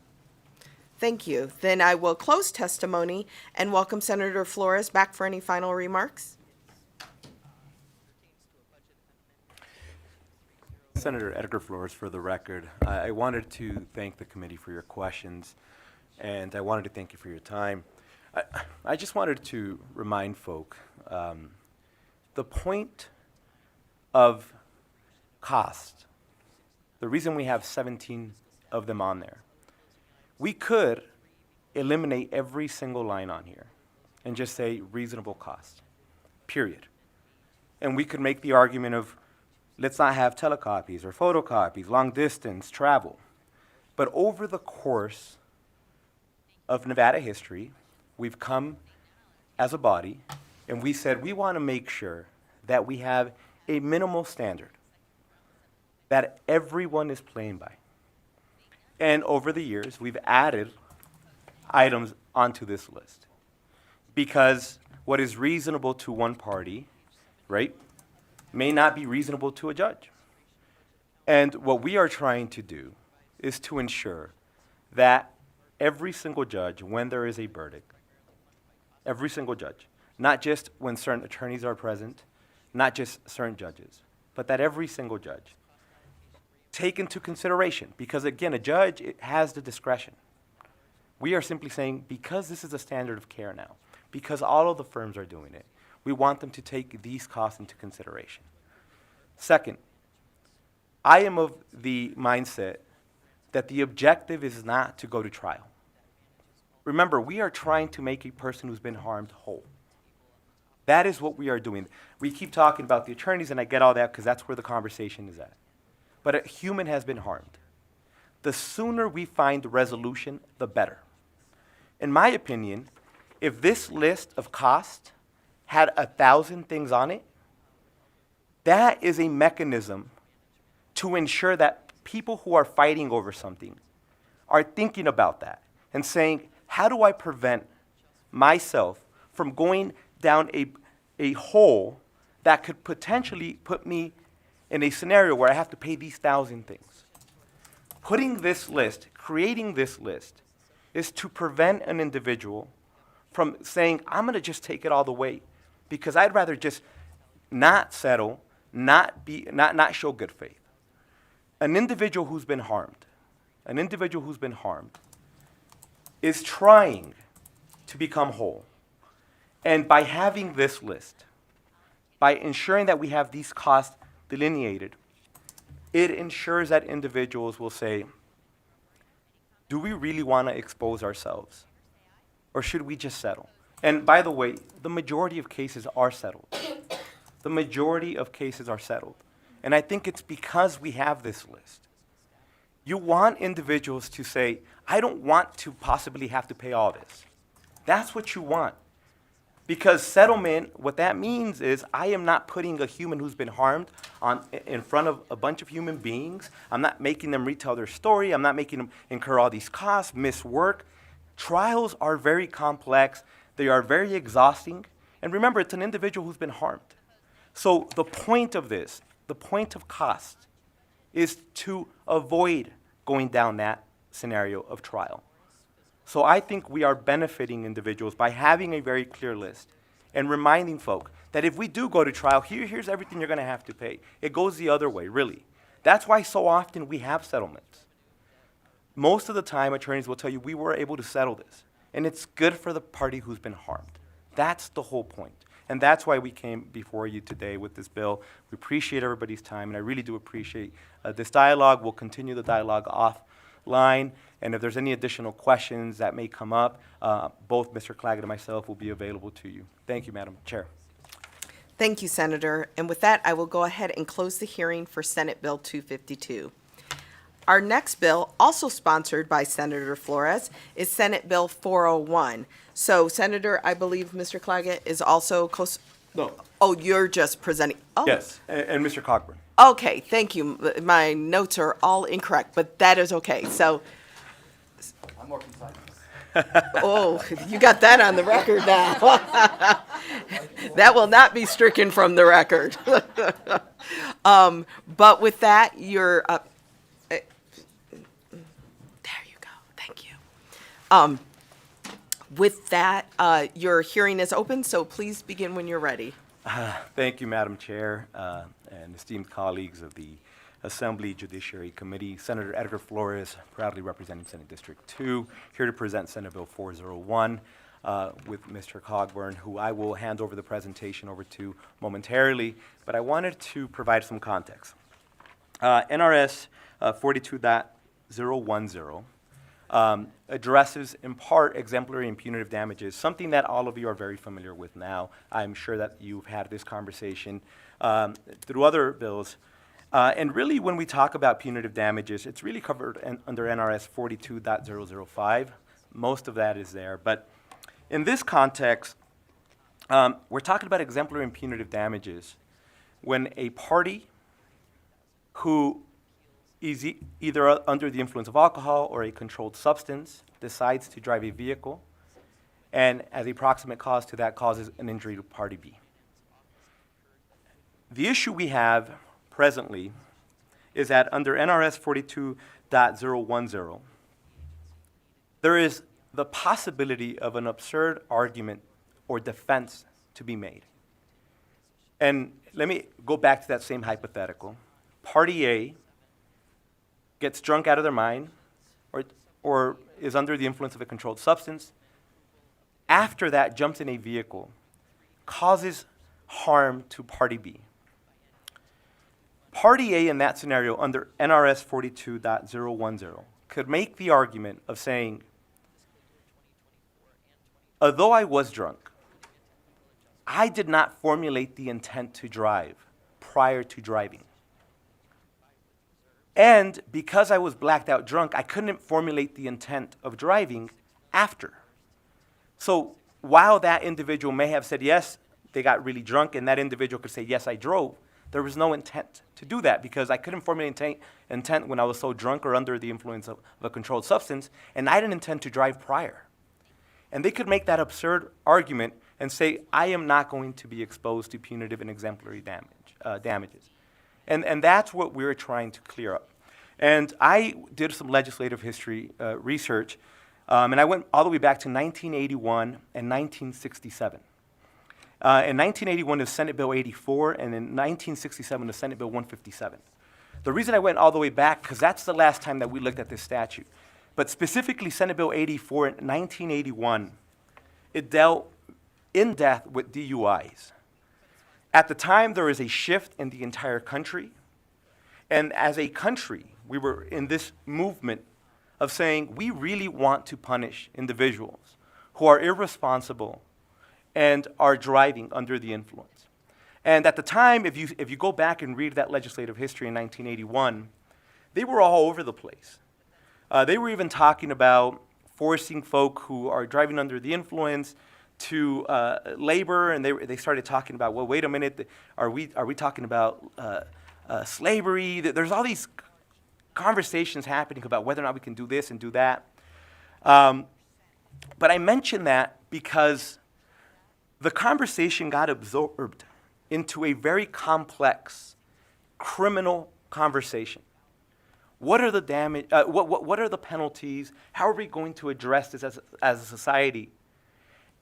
Thank you. Then I will close testimony and welcome Senator Flores back for any final remarks. Senator Edgar Flores, for the record. I wanted to thank the committee for your questions, and I wanted to thank you for your time. I just wanted to remind folk, the point of cost, the reason we have 17 of them on there, we could eliminate every single line on here and just say reasonable cost, period. And we could make the argument of let's not have telecopies or photocopies, long distance, travel. But over the course of Nevada history, we've come as a body and we said we want to make sure that we have a minimal standard that everyone is playing by. And over the years, we've added items onto this list because what is reasonable to one party, right, may not be reasonable to a judge. And what we are trying to do is to ensure that every single judge, when there is a verdict, every single judge, not just when certain attorneys are present, not just certain judges, but that every single judge take into consideration, because again, a judge has the discretion. We are simply saying, because this is a standard of care now, because all of the firms are doing it, we want them to take these costs into consideration. Second, I am of the mindset that the objective is not to go to trial. Remember, we are trying to make a person who's been harmed whole. That is what we are doing. We keep talking about the attorneys, and I get all that because that's where the conversation is at. But a human has been harmed. The sooner we find the resolution, the better. In my opinion, if this list of costs had 1,000 things on it, that is a mechanism to ensure that people who are fighting over something are thinking about that and saying, how do I prevent myself from going down a hole that could potentially put me in a scenario where I have to pay these 1,000 things? Putting this list, creating this list, is to prevent an individual from saying, I'm going to just take it all the way because I'd rather just not settle, not show good faith. An individual who's been harmed is trying to become whole. And by having this list, by ensuring that we have these costs delineated, it ensures that individuals will say, do we really want to expose ourselves? Or should we just settle? And by the way, the majority of cases are settled. The majority of cases are settled. And I think it's because we have this list. You want individuals to say, I don't want to possibly have to pay all this. That's what you want. Because settlement, what that means is I am not putting a human who's been harmed in front of a bunch of human beings. I'm not making them retell their story. I'm not making them incur all these costs, miss work. Trials are very complex. They are very exhausting. And remember, it's an individual who's been harmed. So the point of this, the point of cost, is to avoid going down that scenario of trial. So I think we are benefiting individuals by having a very clear list and reminding folk that if we do go to trial, here's everything you're going to have to pay. It goes the other way, really. That's why so often we have settlements. Most of the time, attorneys will tell you, we were able to settle this. And it's good for the party who's been harmed. That's the whole point. And that's why we came before you today with this bill. We appreciate everybody's time, and I really do appreciate this dialogue. We'll continue the dialogue offline, and if there's any additional questions that may come up, both Mr. Claggett and myself will be available to you. Thank you, Madam Chair. Thank you, Senator. And with that, I will go ahead and close the hearing for Senate Bill 252. Our next bill, also sponsored by Senator Flores, is Senate Bill 401. So, Senator, I believe Mr. Claggett is also No. Oh, you're just presenting. Oh. Yes, and Mr. Cockburn. Okay, thank you. My notes are all incorrect, but that is okay. So, I'm more concise. oh, you got that on the record now. That will not be stricken from the record. But with that, you're up. There you go. Thank you. With that, your hearing is open, so please begin when you're ready. Thank you, Madam Chair, and esteemed colleagues of the Assembly Judiciary Committee. Senator Edgar Flores, proudly representing Senate District 2, here to present Senate Bill 401 with Mr. Cogburn, who I will hand over the presentation over to momentarily, but I wanted to provide some context. NRS 42.010 addresses in part exemplary and punitive damages, something that all of you are very familiar with now. I'm sure that you've had this conversation through other bills. And really, when we talk about punitive damages, it's really covered under NRS 42.005. Most of that is there. But in this context, we're talking about exemplary and punitive damages when a party who is either under the influence of alcohol or a controlled substance decides to drive a vehicle, and as a proximate cause to that causes an injury to party B. The issue we have presently is that under NRS 42.010, there is the possibility of an absurd argument or defense to be made. And let me go back to that same hypothetical. Party A gets drunk out of their mind or is under the influence of a controlled substance. After that, jumps in a vehicle, causes harm to party B. Party A in that scenario under NRS 42.010 could make the argument of saying, although I was drunk, I did not formulate the intent to drive prior to driving. And because I was blacked out drunk, I couldn't formulate the intent of driving after. So while that individual may have said, yes, they got really drunk, and that individual could say, yes, I drove, there was no intent to do that because I couldn't formulate intent when I was so drunk or under the influence of a controlled substance, and I didn't intend to drive prior. And they could make that absurd argument and say, I am not going to be exposed to punitive and exemplary damages. And that's what we're trying to clear up. And I did some legislative history research, and I went all the way back to 1981 and 1967. In 1981 is Senate Bill 84, and in 1967 is Senate Bill 157. The reason I went all the way back, because that's the last time that we looked at this statute. But specifically Senate Bill 84 in 1981, it dealt in depth with DUIs. At the time, there was a shift in the entire country. And as a country, we were in this movement of saying we really want to punish individuals who are irresponsible and are driving under the influence. And at the time, if you go back and read that legislative history in 1981, they were all over the place. They were even talking about forcing folk who are driving under the influence to labor, and they started talking about, well, wait a minute, are we talking about slavery? There's all these conversations happening about whether or not we can do this and do that. But I mention that because the conversation got absorbed into a very complex criminal conversation. What are the what are the penalties? How are we going to address this as a society?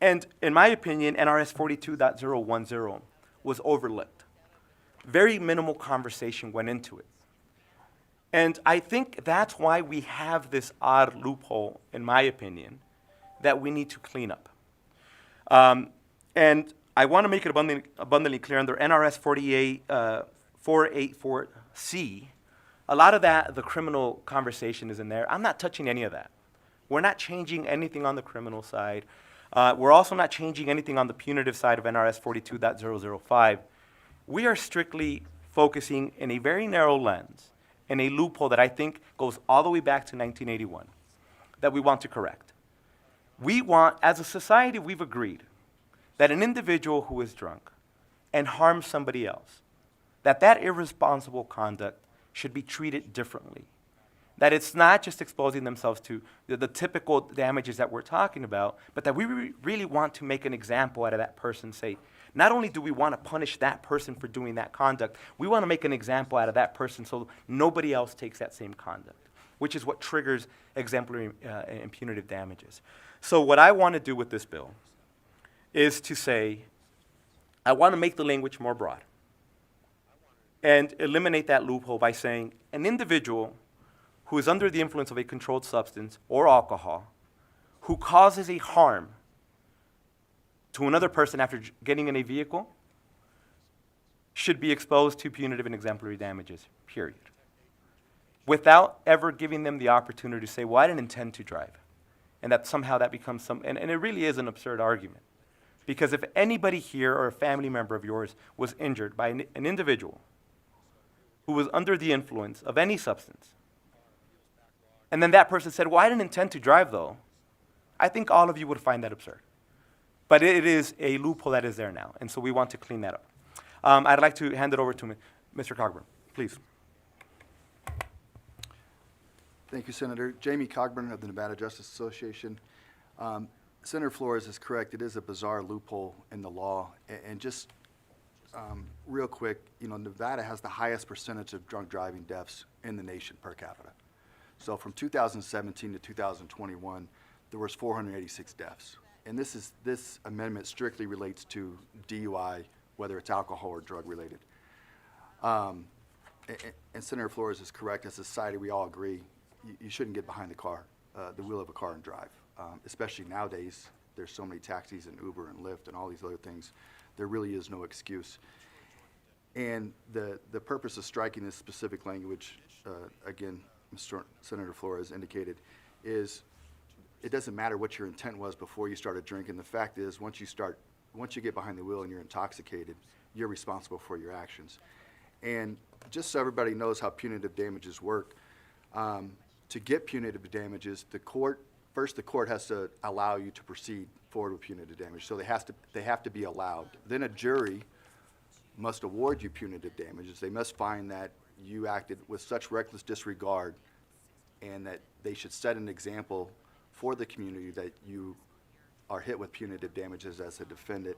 And in my opinion, NRS 42.010 was overlooked. Very minimal conversation went into it. And I think that's why we have this odd loophole, in my opinion, that we need to clean up. And I want to make it abundantly clear under NRS 484C, a lot of that, the criminal conversation is in there. I'm not touching any of that. We're not changing anything on the criminal side. We're also not changing anything on the punitive side of NRS 42.005. We are strictly focusing in a very narrow lens, in a loophole that I think goes all the way back to 1981, that we want to correct. We want, as a society, we've agreed that an individual who is drunk and harms somebody else, that irresponsible conduct should be treated differently. That it's not just exposing themselves to the typical damages that we're talking about, but that we really want to make an example out of that person. Say, not only do we want to punish that person for doing that conduct, we want to make an example out of that person so nobody else takes that same conduct, which is what triggers exemplary and punitive damages. So what I want to do with this bill is to say, I want to make the language more broad and eliminate that loophole by saying an individual who is under the influence of a controlled substance or alcohol, who causes a harm to another person after getting in a vehicle, should be exposed to punitive and exemplary damages, period. without ever giving them the opportunity to say, well, I didn't intend to drive. And that somehow that becomes and it really is an absurd argument. Because if anybody here or a family member of yours was injured by an individual who was under the influence of any substance, and then that person said, well, I didn't intend to drive though, I think all of you would find that absurd. But it is a loophole that is there now, and so we want to clean that up. I'd like to hand it over to Mr. Cogburn, please. Thank you, Senator. Jamie Cogburn of the Nevada Justice Association. Senator Flores is correct. It is a bizarre loophole in the law. And just real quick, Nevada has the highest percentage of drunk driving deaths in the nation per capita. So from 2017 to 2021, there was 486 deaths. And this amendment strictly relates to DUI, whether it's alcohol or drug related. And Senator Flores is correct. As a society, we all agree you shouldn't get behind the wheel of a car and drive. Especially nowadays, there's so many taxis and Uber and Lyft and all these other things. There really is no excuse. And the purpose of striking this specific language, again, Senator Flores indicated, is it doesn't matter what your intent was before you started drinking. The fact is, once you get behind the wheel and you're intoxicated, you're responsible for your actions. And just so everybody knows how punitive damages work, to get punitive damages, the court has to allow you to proceed forward with punitive damage. So they have to be allowed. Then a jury must award you punitive damages. They must find that you acted with such reckless disregard and that they should set an example for the community that you are hit with punitive damages as a defendant.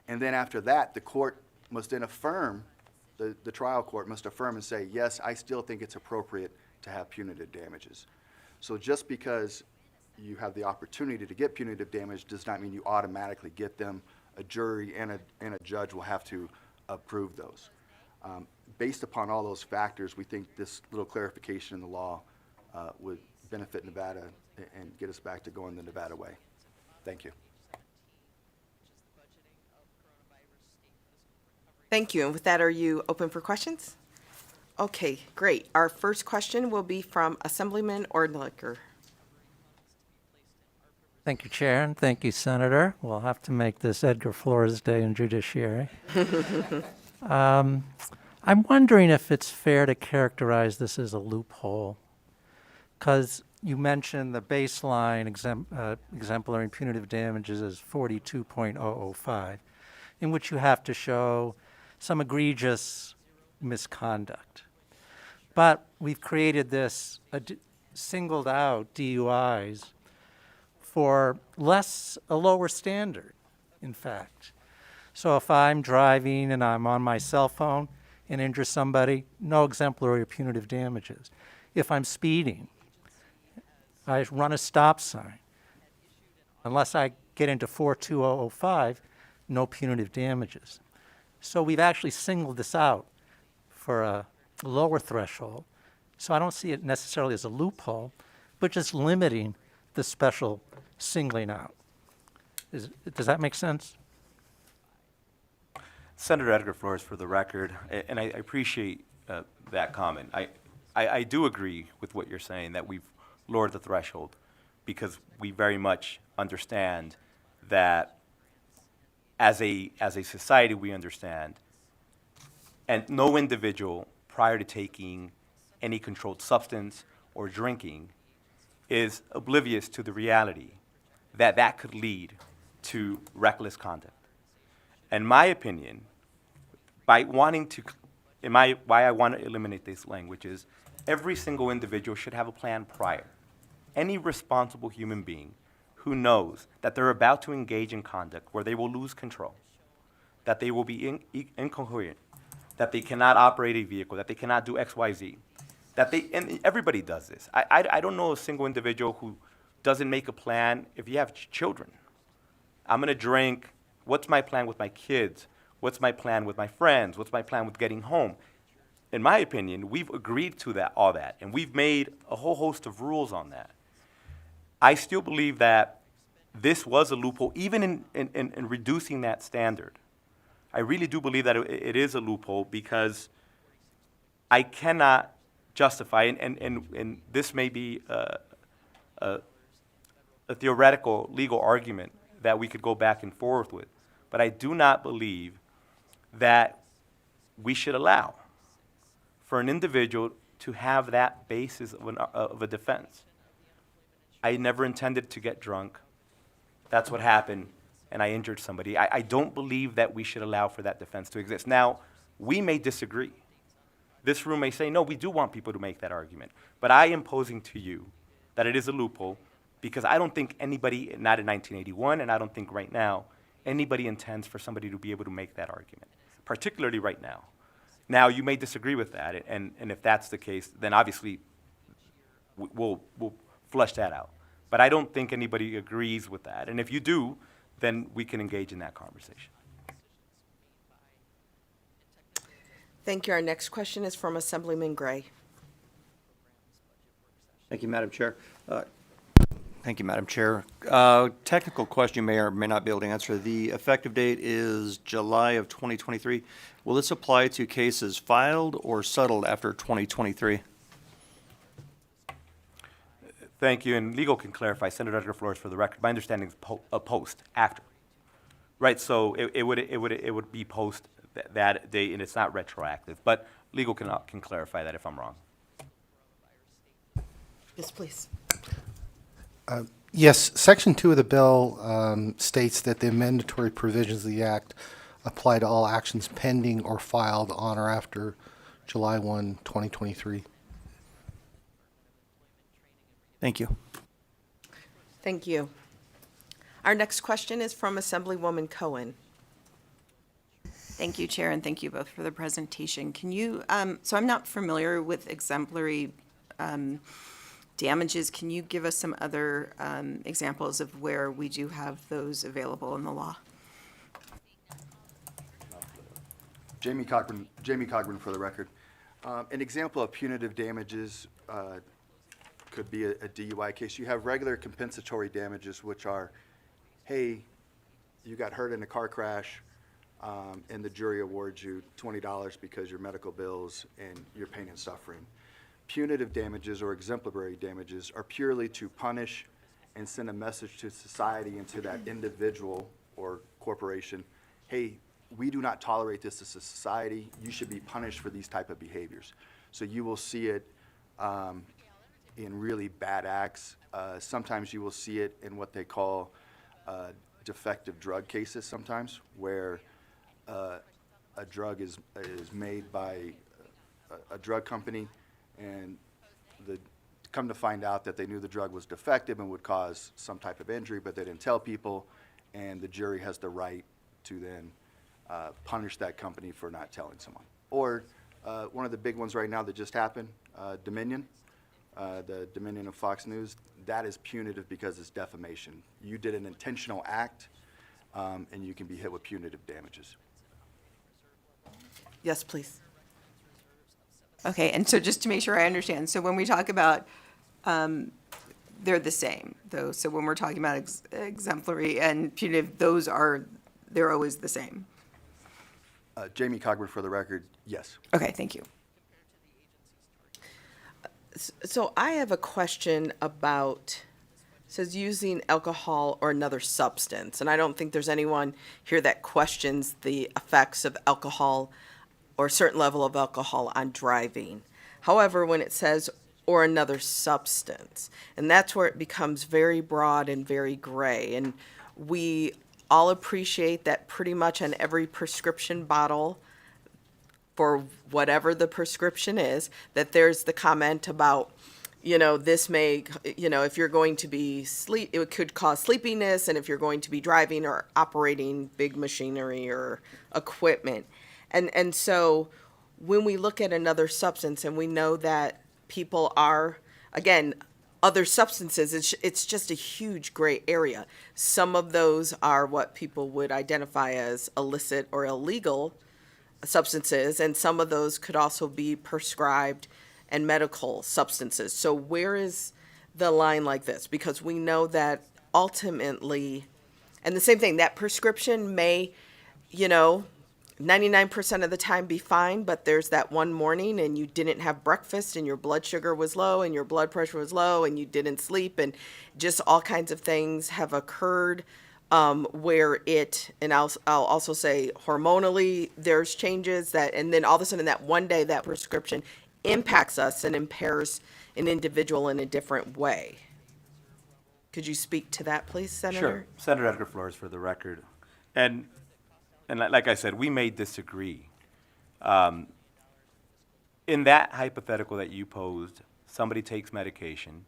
And then after that, the court must then affirm, the trial court must affirm and say, yes, I still think it's appropriate to have punitive damages. So just because you have the opportunity to get punitive damage does not mean you automatically get them. A jury and a judge will have to approve those. Based upon all those factors, we think this little clarification in the law would benefit Nevada and get us back to going the Nevada way. Thank you. Thank you. And with that, are you open for questions? Okay, great. Our first question will be from Assemblyman Ordlicker. Thank you, Chair, and thank you, Senator. We'll have to make this Edgar Flores Day in Judiciary. I'm wondering if it's fair to characterize this as a loophole, because you mentioned the baseline exemplary punitive damages as 42.005, in which you have to show some egregious misconduct. But we've created this singled out DUIs for a lower standard, in fact. So if I'm driving and I'm on my cell phone and injure somebody, no exemplary or punitive damages. If I'm speeding, I run a stop sign, unless I get into 42005, no punitive damages. So we've actually singled this out for a lower threshold. So I don't see it necessarily as a loophole, but just limiting the special singling out. Does that make sense? Senator Edgar Flores, for the record, and I appreciate that comment. I do agree with what you're saying, that we've lowered the threshold because we very much understand that as a society we understand, and no individual prior to taking any controlled substance or drinking is oblivious to the reality that that could lead to reckless conduct. In my opinion, why I want to eliminate this language is every single individual should have a plan prior. Any responsible human being who knows that they're about to engage in conduct where they will lose control, that they will be incoherent, that they cannot operate a vehicle, that they cannot do X, Y, Z, and everybody does this. I don't know a single individual who doesn't make a plan. If you have children, I'm going to drink. What's my plan with my kids? What's my plan with my friends? What's my plan with getting home? In my opinion, we've agreed to all that, and we've made a whole host of rules on that. I still believe that this was a loophole, even in reducing that standard. I really do believe that it is a loophole because I cannot justify, and this may be a theoretical legal argument that we could go back and forth with, but I do not believe that we should allow for an individual to have that basis of a defense. I never intended to get drunk. That's what happened, and I injured somebody. I don't believe that we should allow for that defense to exist. Now, we may disagree. This room may say, no, we do want people to make that argument. But I am posing to you that it is a loophole because I don't think anybody, not in 1981, and I don't think right now, anybody intends for somebody to be able to make that argument, particularly right now. Now, you may disagree with that, and if that's the case, then obviously we'll flush that out. But I don't think anybody agrees with that. And if you do, then we can engage in that conversation. Thank you. Our next question is from Assemblyman Gray. Thank you, Madam Chair. Technical question you may or may not be able to answer. The effective date is July of 2023. Will this apply to cases filed or settled after 2023? Thank you, and legal can clarify. Senator Edgar Flores, for the record, my understanding is a post after, right? So it would be post that date, and it's not retroactive. But legal can clarify that if I'm wrong. Yes, please. Yes, Section 2 of the bill states that the mandatory provisions of the Act apply to all actions pending or filed on or after July 1, 2023. Thank you. Thank you. Our next question is from Assemblywoman Cohen. Thank you, Chair, and thank you both for the presentation. Can you, so I'm not familiar with exemplary damages. Can you give us some other examples of where we do have those available in the law? Jamie Cogburn for the record. An example of punitive damages could be a DUI case. You have regular compensatory damages, which are, hey, you got hurt in a car crash, and the jury awards you $20 because your medical bills and your pain and suffering. Punitive damages or exemplary damages are purely to punish and send a message to society and to that individual or corporation, hey, we do not tolerate this as a society. You should be punished for these type of behaviors. So you will see it in really bad acts. Sometimes you will see it in what they call defective drug cases sometimes, where a drug is made by a drug company, and come to find out that they knew the drug was defective and would cause some type of injury, but they didn't tell people, and the jury has the right to then punish that company for not telling someone. Or one of the big ones right now that just happened, Dominion, the Dominion of Fox News, that is punitive because it's defamation. You did an intentional act, and you can be hit with punitive damages. Yes, please. Okay, and so just to make sure I understand, so when we talk about, they're the same, though. So when we're talking about exemplary and punitive, they're always the same. Jamie Cogburn for the record, yes. Okay, thank you. So I have a question about, it says using alcohol or another substance, and I don't think there's anyone here that questions the effects of alcohol or a certain level of alcohol on driving. However, when it says or another substance, and that's where it becomes very broad and very gray, and we all appreciate that pretty much on every prescription bottle, for whatever the prescription is, that there's the comment about, this may, if you're going to be it could cause sleepiness, and if you're going to be driving or operating big machinery or equipment. And so when we look at another substance and we know that people are, again, other substances, it's just a huge gray area. Some of those are what people would identify as illicit or illegal substances, and some of those could also be prescribed and medical substances. So where is the line like this? Because we know that ultimately, and the same thing, that prescription may, 99% of the time be fine, but there's that one morning and you didn't have breakfast and your blood sugar was low and your blood pressure was low and you didn't sleep, and just all kinds of things have occurred where and I'll also say hormonally there's changes that, and then all of a sudden that one day that prescription impacts us and impairs an individual in a different way. Could you speak to that, please, Senator? Sure. Senator Edgar Flores for the record. And like I said, we may disagree. In that hypothetical that you posed, somebody takes medication,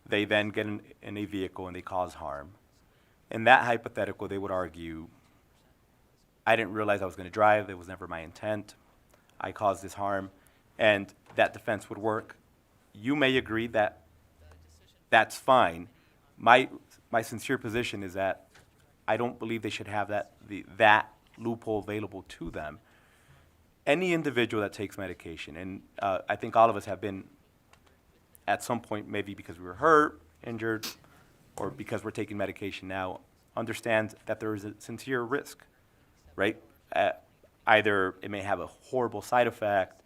they then get in a vehicle and they cause harm. In that hypothetical, they would argue, I didn't realize I was going to drive, it was never my intent, I caused this harm, and that defense would work. You may agree that that's fine. My sincere position is that I don't believe they should have that loophole available to them. Any individual that takes medication, and I think all of us have been at some point, maybe because we were hurt, injured, or because we're taking medication now, understands that there is a sincere risk, right? Either it may have a horrible side effect,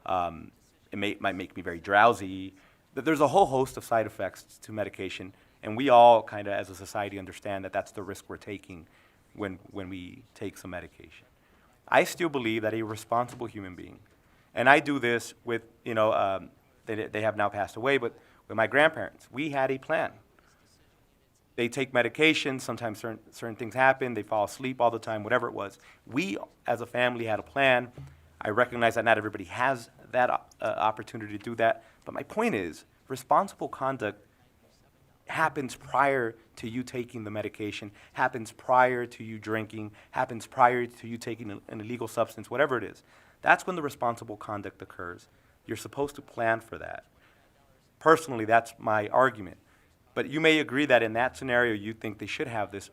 it might make me very drowsy. There's a whole host of side effects to medication, and we all kind of, as a society, understand that that's the risk we're taking when we take some medication. I still believe that a responsible human being, and I do this with, they have now passed away, but with my grandparents, we had a plan. They take medication, sometimes certain things happen, they fall asleep all the time, whatever it was. We, as a family, had a plan. I recognize that not everybody has that opportunity to do that, but my point is, responsible conduct happens prior to you taking the medication, happens prior to you drinking, happens prior to you taking an illegal substance, whatever it is. That's when the responsible conduct occurs. You're supposed to plan for that. Personally, that's my argument. But you may agree that in that scenario, you think they should have this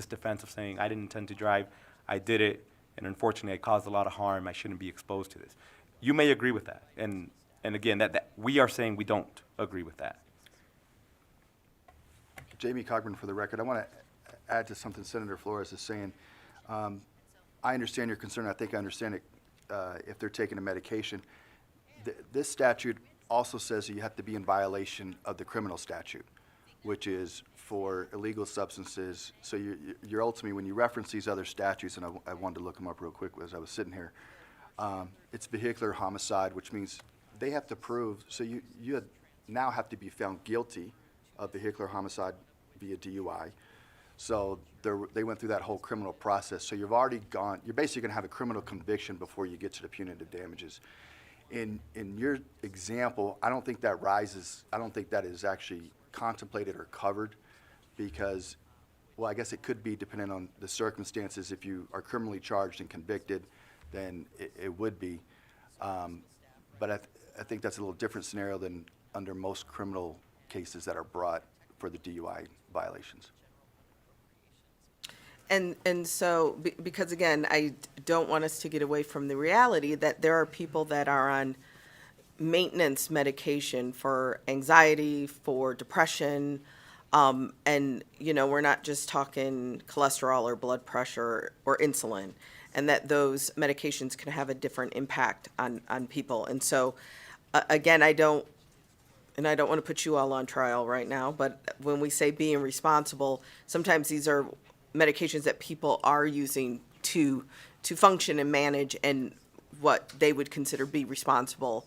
defense of saying, I didn't intend to drive, I did it, and unfortunately I caused a lot of harm, I shouldn't be exposed to this. You may agree with that. And again, that we are saying we don't agree with that. Jamie Cogburn for the record. I want to add to something Senator Flores is saying. I understand your concern. I think I understand it if they're taking a medication. This statute also says that you have to be in violation of the criminal statute, which is for illegal substances. So you're ultimately, when you reference these other statutes, and I wanted to look them up real quick as I was sitting here, it's vehicular homicide, which means they have to prove, so you now have to be found guilty of vehicular homicide via DUI. So they went through that whole criminal process. So you're basically going to have a criminal conviction before you get to the punitive damages. In your example, I don't think that is actually contemplated or covered because, well, I guess it could be depending on the circumstances. If you are criminally charged and convicted, then it would be. But I think that's a little different scenario than under most criminal cases that are brought for the DUI violations. And so, because again, I don't want us to get away from the reality that there are people that are on maintenance medication for anxiety, for depression, and, we're not just talking cholesterol or blood pressure or insulin, and that those medications can have a different impact on people. And so, again, I don't want to put you all on trial right now, but when we say being responsible, sometimes these are medications that people are using to function and manage and what they would consider be responsible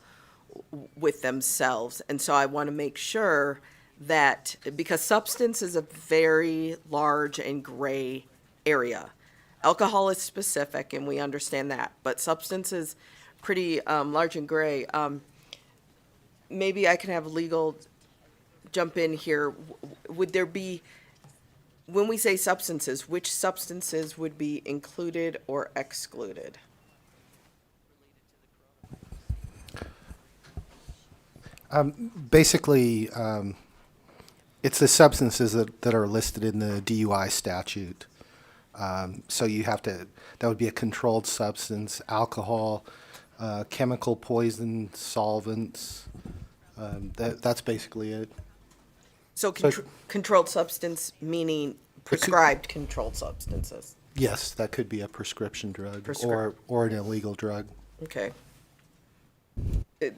with themselves. And so I want to make sure that, because substance is a very large and gray area. Alcohol is specific, and we understand that, but substance is pretty large and gray. Maybe I can have legal jump in here. Would there be, when we say substances, which substances would be included or excluded? Basically, it's the substances that are listed in the DUI statute. So you have to, that would be a controlled substance, alcohol, chemical poison, solvents. That's basically it. So controlled substance meaning prescribed controlled substances. Yes, that could be a prescription drug Prescrip- or an illegal drug. Okay.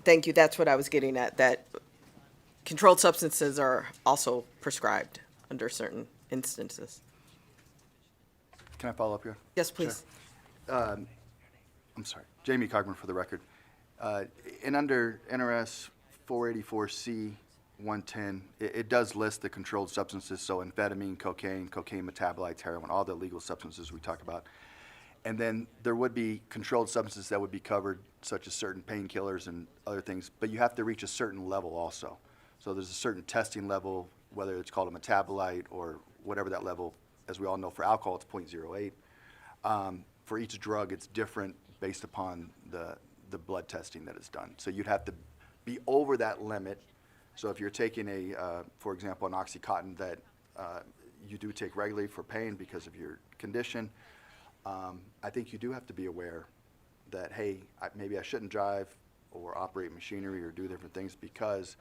Thank you. That's what I was getting at, that controlled substances are also prescribed under certain instances. Can I follow up here? Yes, please. I'm sorry, Jamie Cogburn for the record. And under NRS 484C 110, it does list the controlled substances, so amphetamine, cocaine metabolites, heroin, all the illegal substances we talked about. And then there would be controlled substances that would be covered, such as certain painkillers and other things, but you have to reach a certain level also. So there's a certain testing level, whether it's called a metabolite or whatever that level, as we all know, for alcohol, it's 0.08. For each drug, it's different based upon the blood testing that is done. So you'd have to be over that limit. So if you're taking for example, an Oxycontin that you do take regularly for pain because of your condition, I think you do have to be aware that, hey, maybe I shouldn't drive or operate machinery or do different things because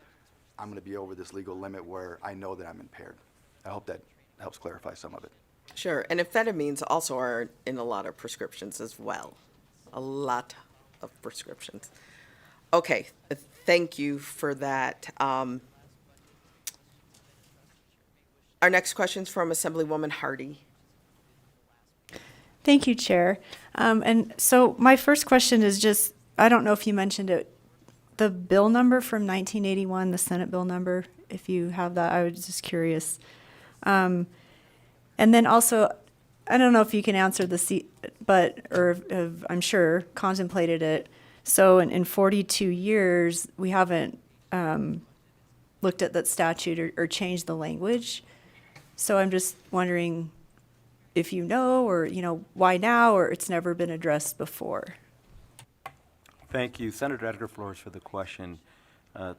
I'm going to be over this legal limit where I know that I'm impaired. I hope that helps clarify some of it. Sure. And amphetamines also are in a lot of prescriptions as well. A lot of prescriptions. Okay. Thank you for that. Our next question is from Assemblywoman Hardy. Thank you, Chair. And so my first question is just, I don't know if you mentioned it, the bill number from 1981, the Senate bill number, if you have that, I was just curious. And then also, I don't know if you can answer this, or I'm sure contemplated it. So in 42 years, we haven't looked at that statute or changed the language. So I'm just wondering if you know, or why now, or it's never been addressed before. Thank you, Senator Edgar Flores, for the question.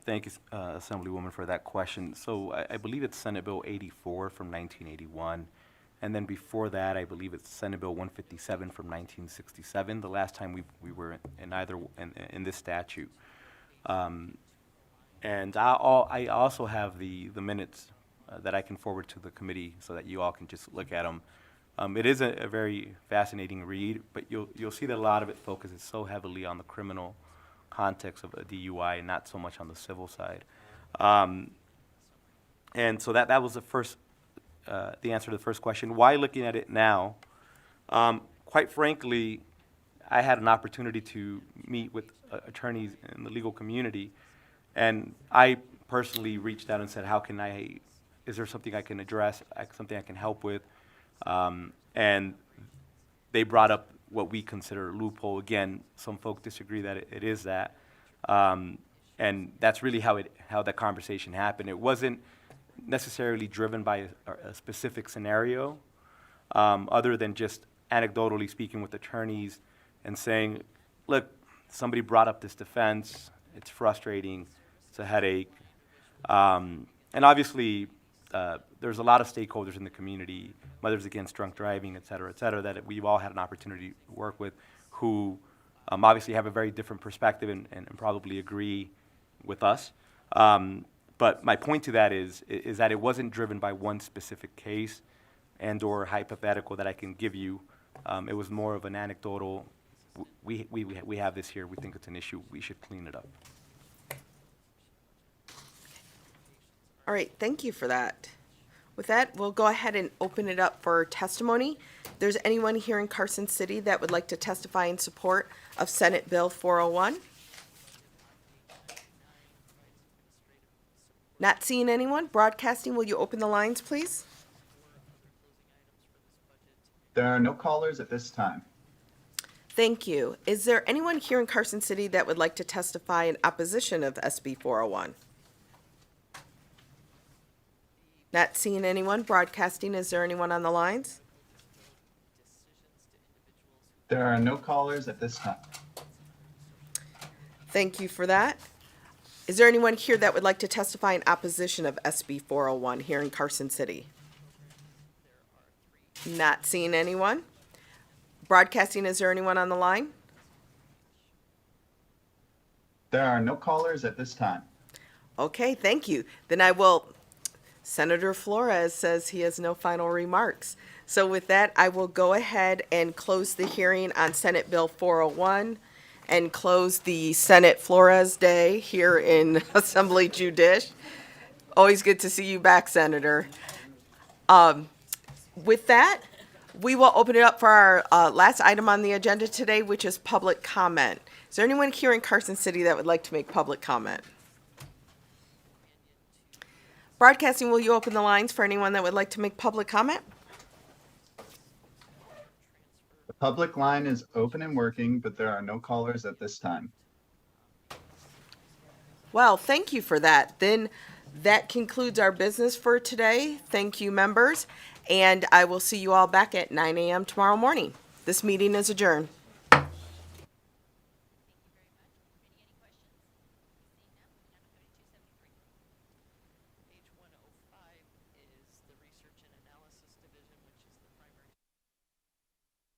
Thank you, Assemblywoman, for that question. So I believe it's Senate Bill 84 from 1981. And then before that, I believe it's Senate Bill 157 from 1967, the last time we were in this statute. And I also have the minutes that I can forward to the committee so that you all can just look at them. It is a very fascinating read, but you'll see that a lot of it focuses so heavily on the criminal context of a DUI and not so much on the civil side. And so that was the answer to the first question. Why looking at it now? Quite frankly, I had an opportunity to meet with attorneys in the legal community, and I personally reached out and said, is there something I can address, something I can help with? And they brought up what we consider a loophole. Again, some folk disagree that it is that. And that's really how that conversation happened. It wasn't necessarily driven by a specific scenario, other than just anecdotally speaking with attorneys and saying, look, somebody brought up this defense, it's frustrating, it's a headache. And obviously, there's a lot of stakeholders in the community, Mothers Against Drunk Driving, et cetera, that we've all had an opportunity to work with, who obviously have a very different perspective and probably agree with us. But my point to that is that it wasn't driven by one specific case and or hypothetical that I can give you. It was more of an anecdotal, we have this here, we think it's an issue, we should clean it up. All right, thank you for that. With that, we'll go ahead and open it up for testimony. If there's anyone here in Carson City that would like to testify in support of Senate Bill 401? Not seeing anyone. Broadcasting, will you open the lines, please? There are no callers at this time. Thank you. Is there anyone here in Carson City that would like to testify in opposition of SB 401? Not seeing anyone. Broadcasting, is there anyone on the lines? There are no callers at this time. Thank you for that. Is there anyone here that would like to testify in opposition of SB 401 here in Carson City? Not seeing anyone. Broadcasting, is there anyone on the line? There are no callers at this time. Okay, thank you. Then I will, Senator Flores says he has no final remarks. So with that, I will go ahead and close the hearing on Senate Bill 401 and close the Senate Flores Day here in Assembly Judish. Always good to see you back, Senator. With that, we will open it up for our last item on the agenda today, which is public comment. Is there anyone here in Carson City that would like to make public comment? Broadcasting, will you open the lines for anyone that would like to make public comment? The public line is open and working, but there are no callers at this time. Well, thank you for that. Then that concludes our business for today. Thank you, members. And I will see you all back at 9 a.m. tomorrow morning. This meeting is adjourned.